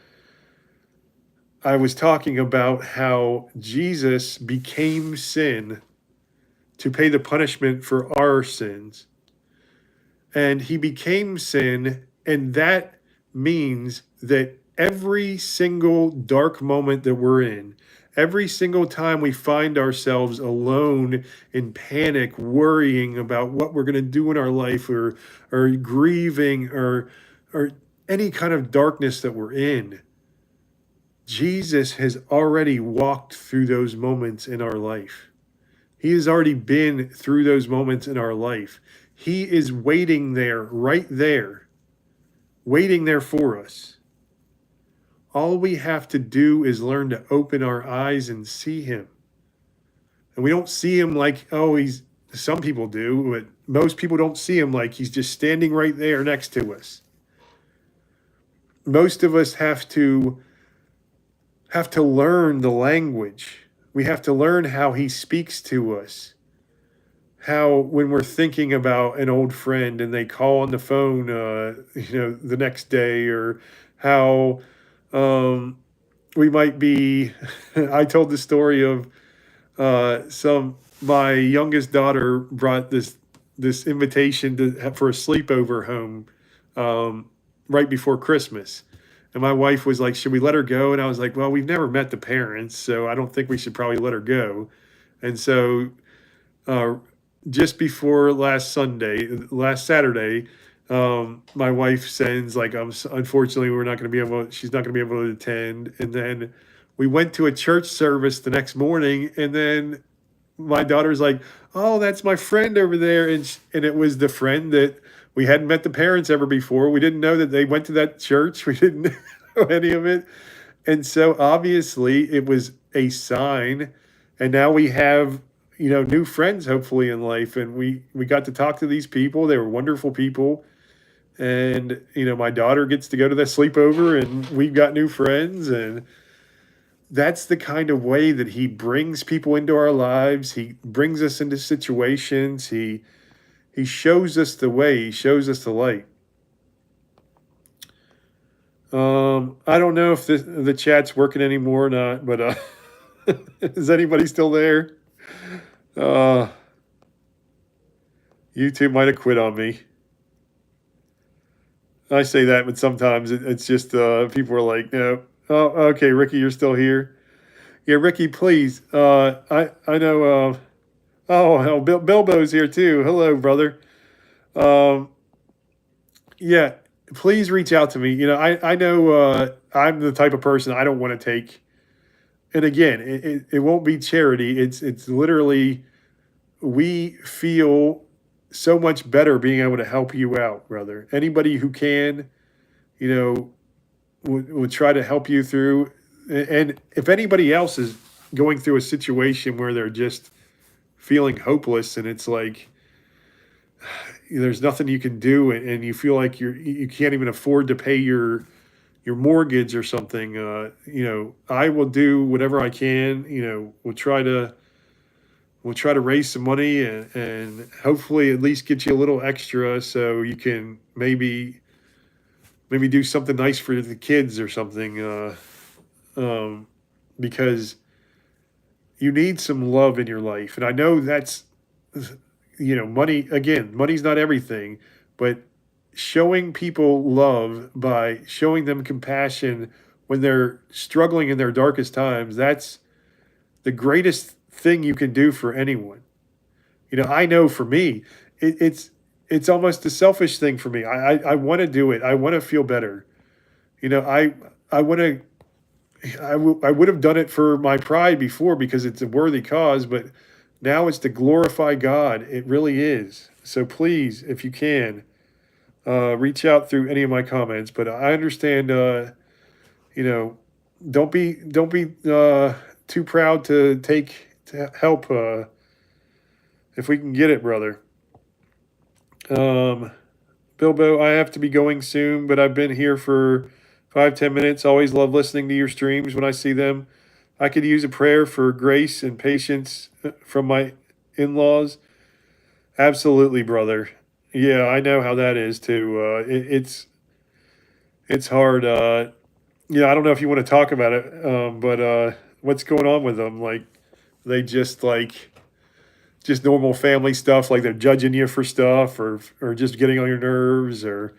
I was talking about how Jesus became sin to pay the punishment for our sins. And he became sin, and that means that every single dark moment that we're in, every single time we find ourselves alone in panic, worrying about what we're going to do in our life or grieving or any kind of darkness that we're in, Jesus has already walked through those moments in our life. He has already been through those moments in our life. He is waiting there, right there, waiting there for us. All we have to do is learn to open our eyes and see him. And we don't see him like, some people do, but most people don't see him like he's just standing right there next to us. Most of us have to learn the language. We have to learn how he speaks to us. How when we're thinking about an old friend and they call on the phone, the next day, or how we might be. I told the story of my youngest daughter brought this invitation for a sleepover home right before Christmas. And my wife was like, should we let her go? And I was like, well, we've never met the parents, so I don't think we should probably let her go. And so just before last Saturday, my wife sends like, unfortunately, she's not going to be able to attend. And then we went to a church service the next morning, and then my daughter's like, "Oh, that's my friend over there," and it was the friend that we hadn't met the parents ever before. We didn't know that they went to that church. We didn't know any of it, and so obviously it was a sign. And now we have new friends hopefully in life, and we got to talk to these people. They were wonderful people, and my daughter gets to go to the sleepover, and we've got new friends, and that's the kind of way that he brings people into our lives. He brings us into situations. He shows us the way. He shows us the light. I don't know if the chat's working anymore or not, but is anybody still there? YouTube might have quit on me. I say that, but sometimes it's just people are like, no. Oh, okay, Ricky, you're still here. Yeah, Ricky, please. I know. Oh, Bilbo's here too. Hello, brother. Yeah, please reach out to me. I know I'm the type of person I don't want to take. And again, it won't be charity. It's literally we feel so much better being able to help you out, brother. Anybody who can, would try to help you through. And if anybody else is going through a situation where they're just feeling hopeless, and it's like there's nothing you can do, and you feel like you can't even afford to pay your mortgage or something, I will do whatever I can. We'll try to raise some money, and hopefully at least get you a little extra so you can maybe do something nice for the kids or something, because you need some love in your life. And I know that's, money, again, money's not everything, but showing people love by showing them compassion when they're struggling in their darkest times, that's the greatest thing you can do for anyone. I know for me, it's almost a selfish thing for me. I want to do it. I want to feel better. I want to. I would have done it for my pride before because it's a worthy cause, but now it's to glorify God. It really is. So please, if you can, reach out through any of my comments. But I understand. Don't be too proud to help if we can get it, brother. Bilbo, I have to be going soon, but I've been here for 5-10 minutes. Always love listening to your streams when I see them. I could use a prayer for grace and patience from my in-laws. Absolutely, brother. Yeah, I know how that is too. It's hard. I don't know if you want to talk about it, but what's going on with them? Like, they just normal family stuff, like they're judging you for stuff, or just getting on your nerves, or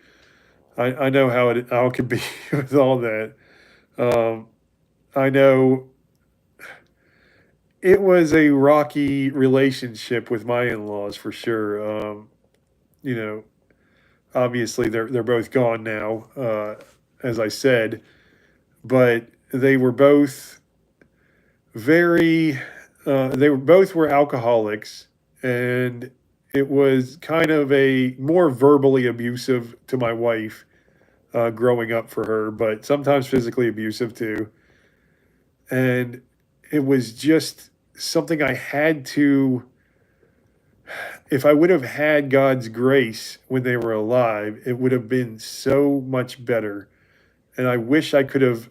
I know how it can be with all that. I know it was a rocky relationship with my in-laws for sure. You know, Obviously they're both gone now, as I said, but they were both very they were both were alcoholics, and it was kind of a more verbally abusive to my wife, growing up for her, but sometimes physically abusive too. And it was just something I had to, if I would have had God's grace when they were alive, it would have been so much better. And I wish I could have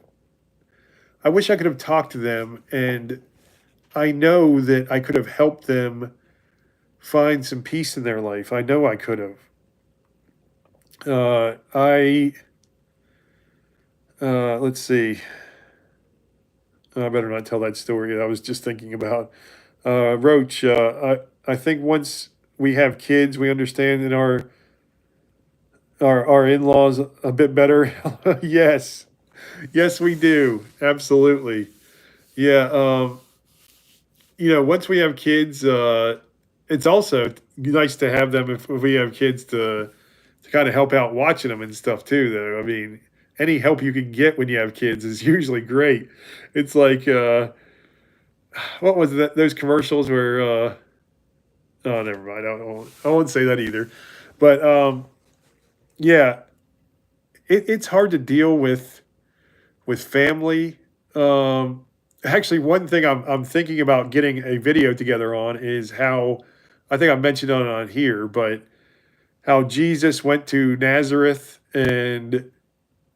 talked to them, and I know that I could have helped them find some peace in their life. I know I could have. Let's see. I better not tell that story. I was just thinking about Roach. I think once we have kids, we understand that our in-laws a bit better. Yes, yes, we do. Absolutely. Yeah. Once we have kids, it's also nice to have them if we have kids to kind of help out watching them and stuff too. Though, I mean, any help you can get when you have kids is usually great. It's like what was that? Those commercials where oh, never mind. I won't say that either. But yeah, it's hard to deal with family. Actually, one thing I'm thinking about getting a video together on is how I think I mentioned on here, but how Jesus went to Nazareth and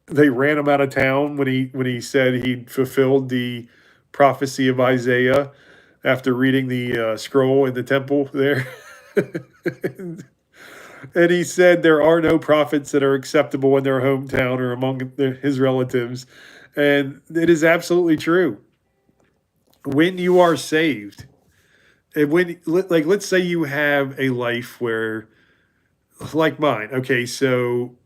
they ran him out of town when he said he'd fulfilled the prophecy of Isaiah after reading the scroll in the temple there. And he said there are no prophets that are acceptable in their hometown or among his relatives. And it is absolutely true. When you are saved, and when, like, let's say you have a life where, like mine, okay, so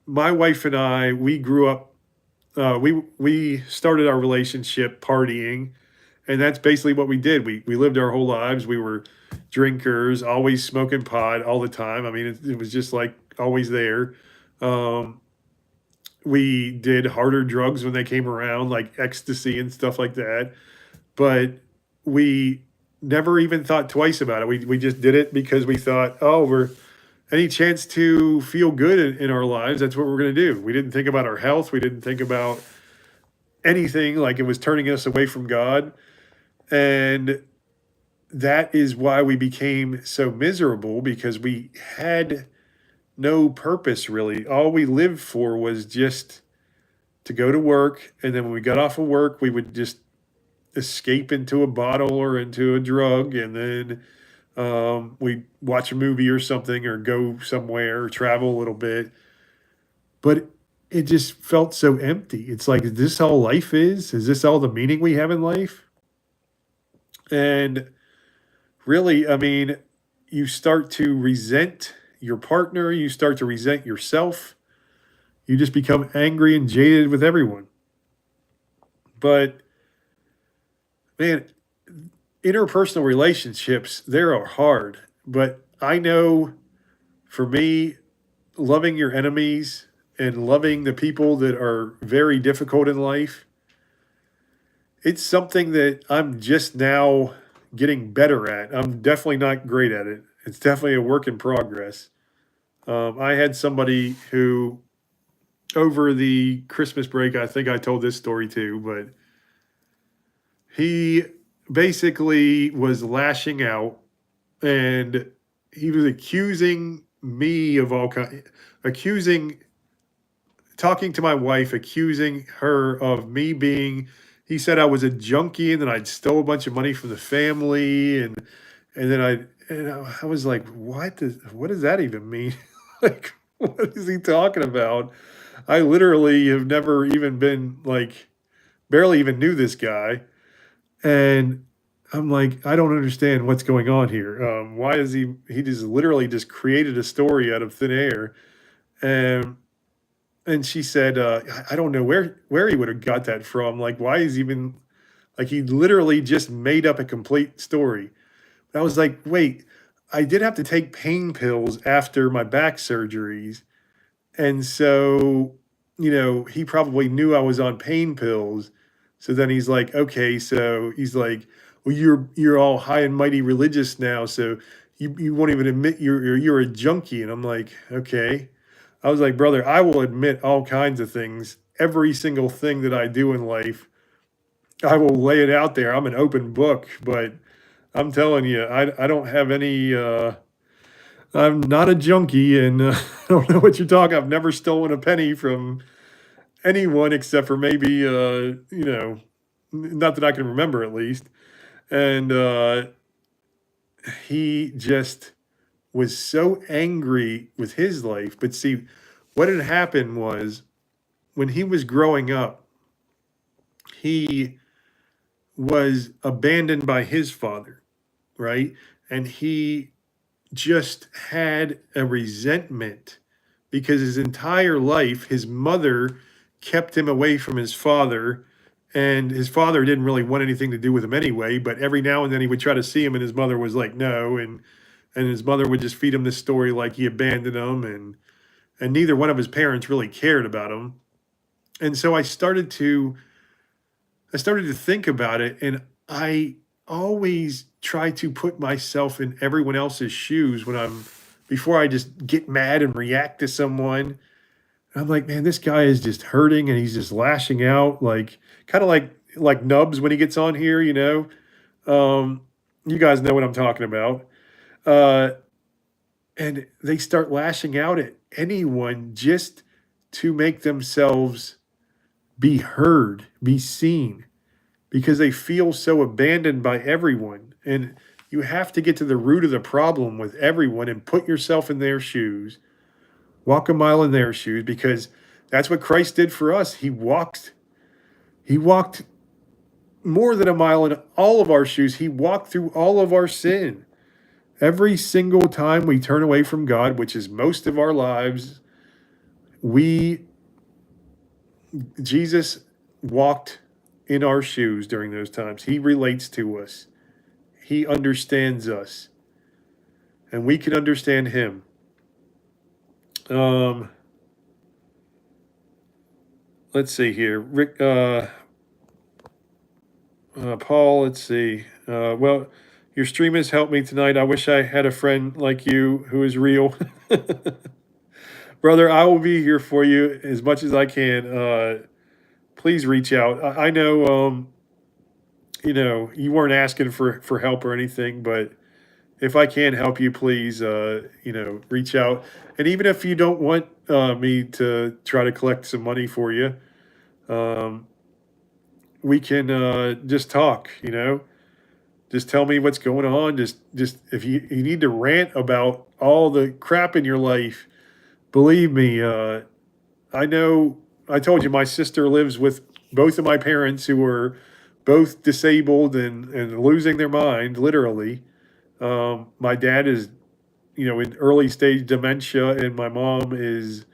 my wife and I, we grew up, we started our relationship partying, and that's basically what we did. We lived our whole lives. We were drinkers, always smoking pot all the time. I mean, it was just like always there. Um, we did harder drugs when they came around, like ecstasy and stuff like that. But we never even thought twice about it. We just did it because we thought, oh, we're any chance to feel good in our lives, that's what we're going to do. We didn't think about our health. We didn't think about anything like it was turning us away from God. And that is why we became so miserable, because we had no purpose really. All we lived for was just to go to work. And then when we got off of work, we would just escape into a bottle or into a drug. And then we'd watch a movie or something or go somewhere or travel a little bit. But it just felt so empty. It's like, is this all life is? Is this all the meaning we have in life? And really, I mean, you start to resent your partner, you start to resent yourself, you just become angry and jaded with everyone. But man, interpersonal relationships, they are hard. But I know for me, loving your enemies and loving the people that are very difficult in life, it's something that I'm just now getting better at. I'm definitely not great at it. It's definitely a work in progress. I had somebody who, over the Christmas break, I think I told this story too, but he basically was lashing out and he was accusing me of all kind, accusing, talking to my wife, accusing her of me being. He said I was a junkie and then I'd stole a bunch of money from the family, and then I was like, what does that even mean? Like, what is he talking about? I literally have never even been like, barely even knew this guy. And I'm like, I don't understand what's going on here. Why is he just literally just created a story out of thin air. And and she said, I don't know where he would have got that from. Like, why is he even, like, he literally just made up a complete story. I was like, wait, I did have to take pain pills after my back surgeries. And so, he probably knew I was on pain pills. So then he's like, okay, so he's like, well, you're all high and mighty religious now, so you won't even admit you're a junkie. And I'm like, okay. I was like, brother, I will admit all kinds of things. Every single thing that I do in life, I will lay it out there. I'm an open book, but I'm telling you, I don't have any. I'm not a junkie, and I don't know what you're talking. I've never stolen a penny from anyone except for maybe, not that I can remember at least. And he just was so angry with his life. But see, what had happened was when he was growing up, he was abandoned by his father, right? And he just had a resentment because his entire life, his mother kept him away from his father. And his father didn't really want anything to do with him anyway, but every now and then he would try to see him, and his mother was like, no. And his mother would just feed him this story like he abandoned him, and neither one of his parents really cared about him. And so I started to think about it, and I always try to put myself in everyone else's shoes before I just get mad and react to someone. I'm like, man, this guy is just hurting and he's just lashing out, like kind of like Nubs when he gets on here, Um, you guys know what I'm talking about. Uh, and they start lashing out at anyone just to make themselves be heard, be seen, because they feel so abandoned by everyone. And you have to get to the root of the problem with everyone and put yourself in their shoes, walk a mile in their shoes, because that's what Christ did for us. He walked more than a mile in all of our shoes. He walked through all of our sin. Every single time we turn away from God, which is most of our lives, Jesus walked in our shoes during those times. He relates to us. He understands us. And we can understand him. Let's see here. Rick, Paul, let's see. Well, your stream has helped me tonight. I wish I had a friend like you who is real. Brother, I will be here for you as much as I can. Please reach out. I know, you weren't asking for help or anything, but if I can help you, please, reach out. And even if you don't want me to try to collect some money for you, we can just talk, Just tell me what's going on. Just if you need to rant about all the crap in your life, believe me, I know. I told you my sister lives with both of my parents who are both disabled and losing their mind, literally. My dad is, in early stage dementia, and my mom is,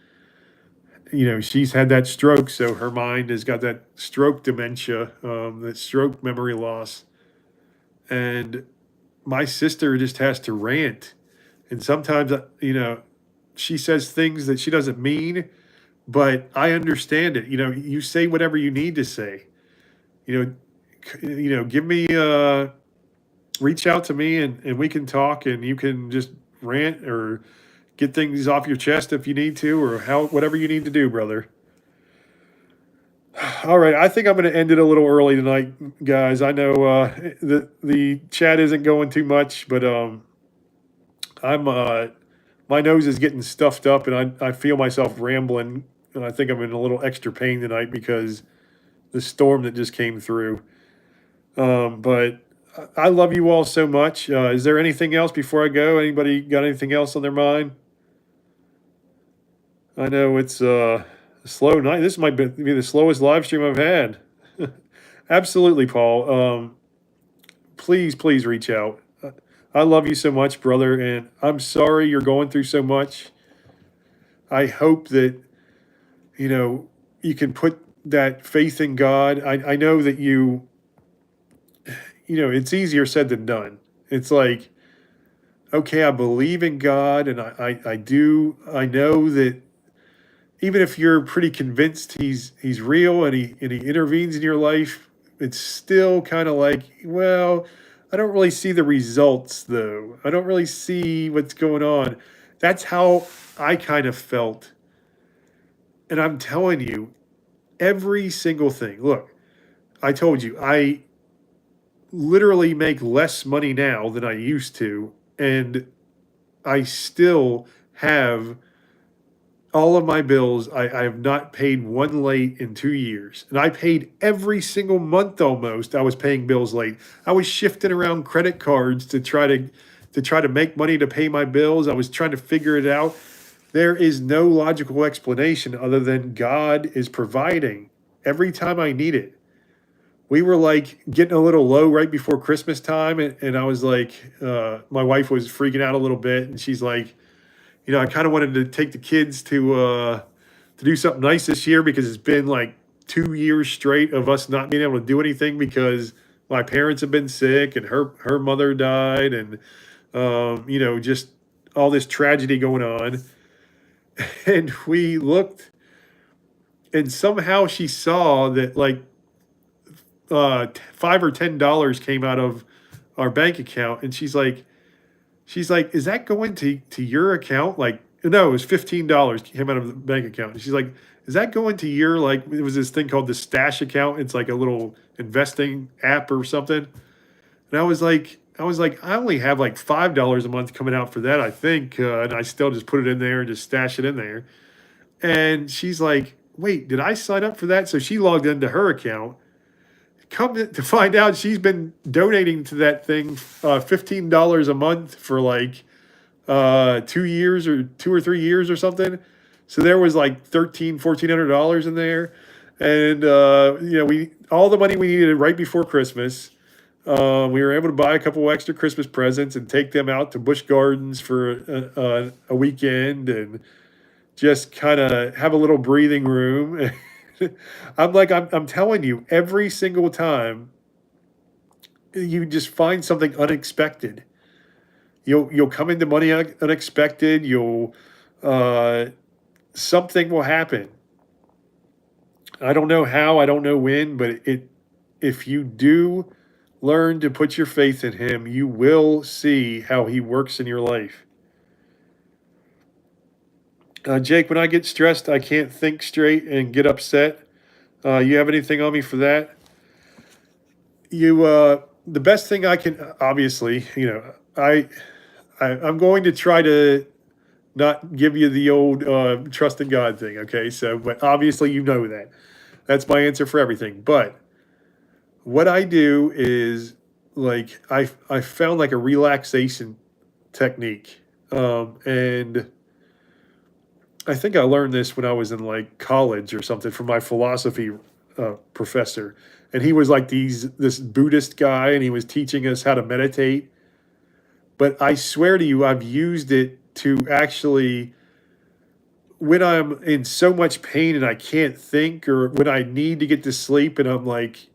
she's had that stroke, so her mind has got that stroke dementia, that stroke memory loss. And my sister just has to rant. And sometimes, she says things that she doesn't mean, but I understand it. You say whatever you need to say. Give me, reach out to me, and we can talk, and you can just rant or get things off your chest if you need to, or whatever you need to do, brother. All right, I think I'm going to end it a little early tonight, guys. I know the chat isn't going too much, but I'm my nose is getting stuffed up, and I feel myself rambling, and I think I'm in a little extra pain tonight because the storm that just came through. But I love you all so much. Is there anything else before I go? Anybody got anything else on their mind? I know it's a slow night. This might be the slowest live stream I've had. Absolutely, Paul. Please reach out. I love you so much, brother, and I'm sorry you're going through so much. I hope that, you can put that faith in God. I know that it's easier said than done. It's like, okay, I believe in God, and I do. I know that even if you're pretty convinced he's real and he intervenes in your life, it's still kind of like, well, I don't really see the results though. I don't really see what's going on. That's how I kind of felt. And I'm telling you, every single thing. Look, I told you, I literally make less money now than I used to, and I still have all of my bills. I have not paid one late in 2 years. And I paid every single month almost. I was paying bills late. I was shifting around credit cards to try to make money to pay my bills. I was trying to figure it out. There is no logical explanation other than God is providing every time I need it. We were like getting a little low right before Christmas time, and I was like, my wife was freaking out a little bit, and she's like, I kind of wanted to take the kids to do something nice this year because it's been like 2 years straight of us not being able to do anything because my parents have been sick and her mother died, and just all this tragedy going on. And we looked and somehow she saw that like $5 or $10 came out of our bank account, and she's like, is that going to your account? Like, no, it was $15 came out of the bank account. And she's like, is that going to your, like, it was this thing called the stash account. It's like a little investing app or something. And I only have like $5 a month coming out for that, I think, and I still just put it in there and just stash it in there. And she's like, wait, did I sign up for that? So she logged into her account. Come to find out, she's been donating to that thing $15 a month for like 2 years or 2 or 3 years or something. So there was like $1,400 in there, and we all the money we needed right before Christmas. We were able to buy a couple extra Christmas presents and take them out to Busch Gardens for a weekend and just kind of have a little breathing room. I'm telling you, every single time you just find something unexpected. You'll come into money unexpected. Something will happen. I don't know how, I don't know when, but if you do learn to put your faith in him, you will see how he works in your life. Jake, when I get stressed, I can't think straight and get upset. You have anything on me for that? The best thing I can, obviously, I'm going to try to not give you the old trust in God thing, okay? So, but obviously you know that. That's my answer for everything. But what I do is, like, I found like a relaxation technique. And I think I learned this when I was in like college or something from my philosophy professor. And he was like this Buddhist guy, and he was teaching us how to meditate. But I swear to you, I've used it to actually, when I'm in so much pain and I can't think, or when I need to get to sleep and I'm like,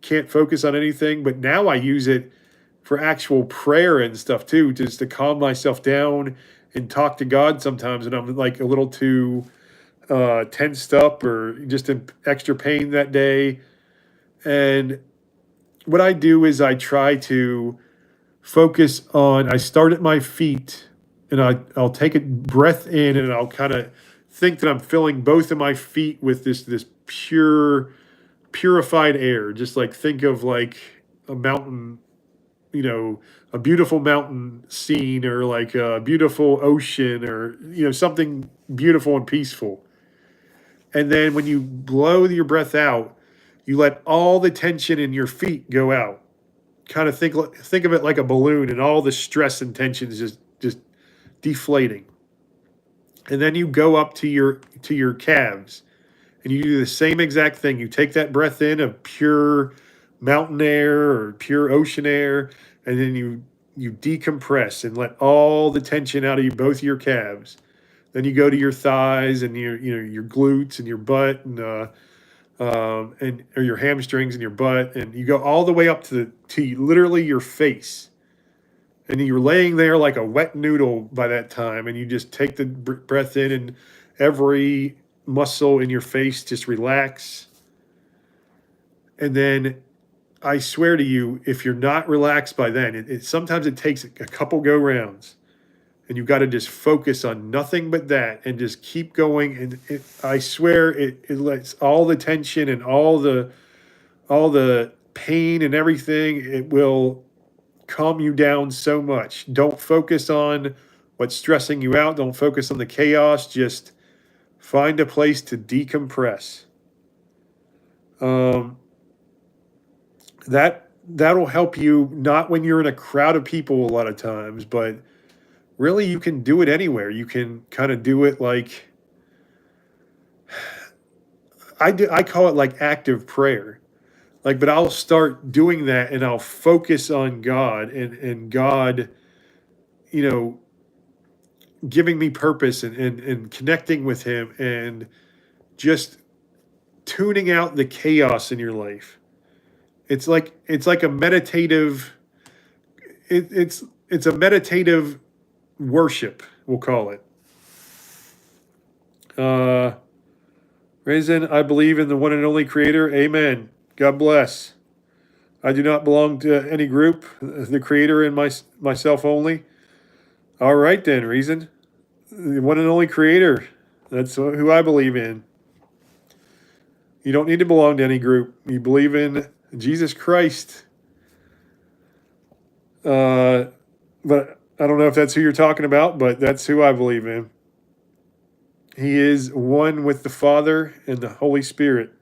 can't focus on anything. But now I use it for actual prayer and stuff too, just to calm myself down and talk to God sometimes when I'm like a little too tensed up or just in extra pain that day. And what I do is I try to focus on, I start at my feet, and I'll take a breath in, and I'll kind of think that I'm filling both of my feet with this purified air. Just like think of like a mountain, a beautiful mountain scene, or like a beautiful ocean, or something beautiful and peaceful. And then when you blow your breath out, you let all the tension in your feet go out. Kind of think of it like a balloon, and all the stress and tension is just deflating. And then you go up to your calves, and you do the same exact thing. You take that breath in of pure mountain air or pure ocean air, and then you decompress and let all the tension out of both your calves. Then you go to your thighs and your glutes and your butt, and or your hamstrings and your butt, and you go all the way up to literally your face. And you're laying there like a wet noodle by that time, and you just take the breath in, and every muscle in your face just relax. And then I swear to you, if you're not relaxed by then, sometimes it takes a couple go rounds, and you've got to just focus on nothing but that and just keep going. And I swear it lets all the tension and all the pain and everything, it will calm you down so much. Don't focus on what's stressing you out. Don't focus on the chaos. Just find a place to decompress. That'll help you, not when you're in a crowd of people a lot of times, but really you can do it anywhere. You can kind of do it like, I call it like active prayer. Like, but I'll start doing that, and I'll focus on God, and God, giving me purpose, and connecting with him, and just tuning out the chaos in your life. It's like a meditative, it's a meditative worship, we'll call it. Raisin, I believe in the one and only Creator. Amen. God bless. I do not belong to any group, the Creator and myself only. All right then, Reason. The one and only Creator. That's who I believe in. You don't need to belong to any group. You believe in Jesus Christ. But I don't know if that's who you're talking about, but that's who I believe in. He is one with the Father and the Holy Spirit.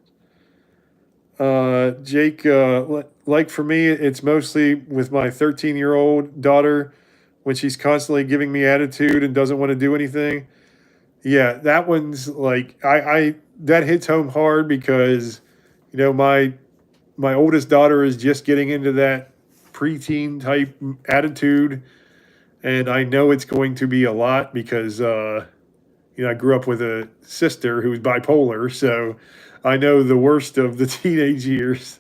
Jake, like for me, it's mostly with my 13-year-old daughter when she's constantly giving me attitude and doesn't want to do anything. Yeah, that one's like I that hits home hard because my oldest daughter is just getting into that preteen type attitude, and I know it's going to be a lot because I grew up with a sister who's bipolar, so I know the worst of the teenage years.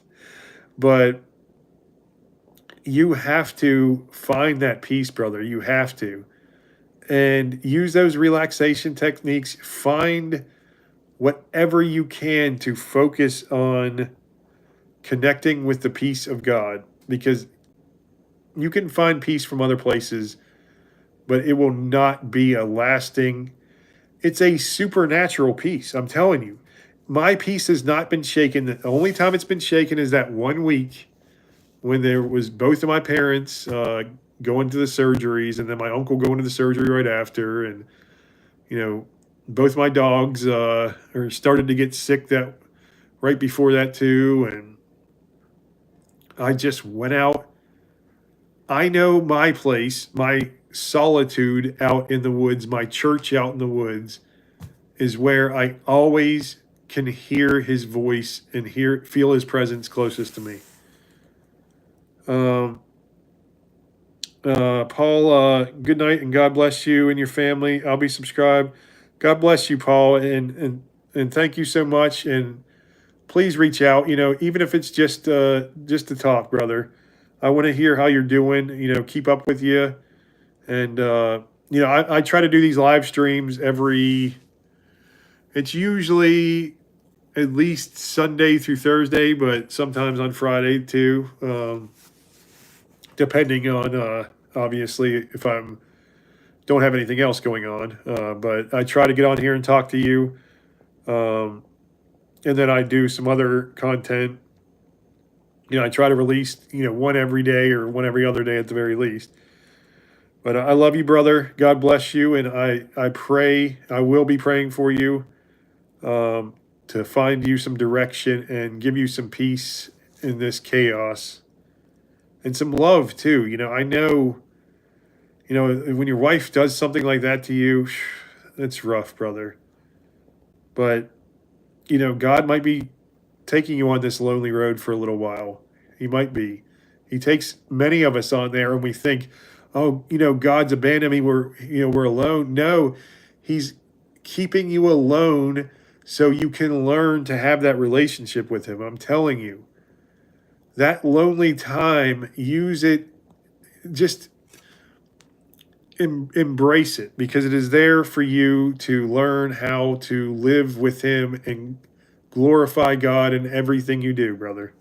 But you have to find that peace, brother. You have to. And use those relaxation techniques. Find whatever you can to focus on connecting with the peace of God, because you can find peace from other places, but it will not be a lasting. It's a supernatural peace. I'm telling you, my peace has not been shaken. The only time it's been shaken is that 1 week when there was both of my parents going to the surgeries, and then my uncle going to the surgery right after, and both my dogs started to get sick that right before that too, and I just went out. I know my place, my solitude out in the woods, my church out in the woods is where I always can hear his voice and feel his presence closest to me. Paul, good night and God bless you and your family. I'll be subscribed. God bless you, Paul, and thank you so much. And please reach out. Even if it's just to talk, brother. I want to hear how you're doing. Keep up with you. And I try to do these live streams It's usually at least Sunday through Thursday, but sometimes on Friday too, depending on obviously if don't have anything else going on. But I try to get on here and talk to you, and then I do some other content. I try to release one every day or one every other day at the very least. But I love you, brother. God bless you, and I pray. I will be praying for you. To find you some direction and give you some peace in this chaos and some love too. I know, when your wife does something like that to you, that's rough, brother. But, God might be taking you on this lonely road for a little while. He might be. He takes many of us on there and we think, oh, God's abandoned me. We're alone. No, he's keeping you alone so you can learn to have that relationship with him. I'm telling you, that lonely time, use it, just embrace it, because it is there for you to learn how to live with him and glorify God in everything you do, brother.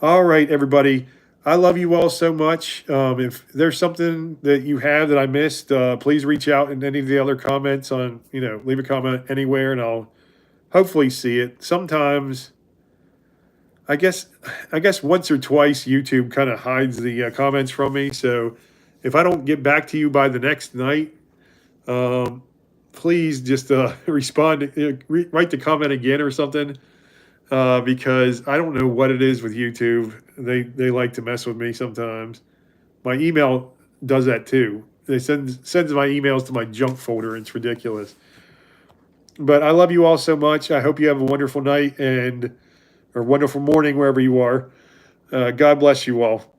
All right, everybody. I love you all so much. If there's something that you have that I missed, please reach out in any of the other comments on, leave a comment anywhere and I'll hopefully see it. Sometimes, I guess once or twice YouTube kind of hides the comments from me. So if I don't get back to you by the next night, please just respond, write the comment again or something, because I don't know what it is with YouTube. They like to mess with me sometimes. My email does that too. They sends my emails to my junk folder. It's ridiculous. But I love you all so much. I hope you have a wonderful night or wonderful morning wherever you are. God bless you all.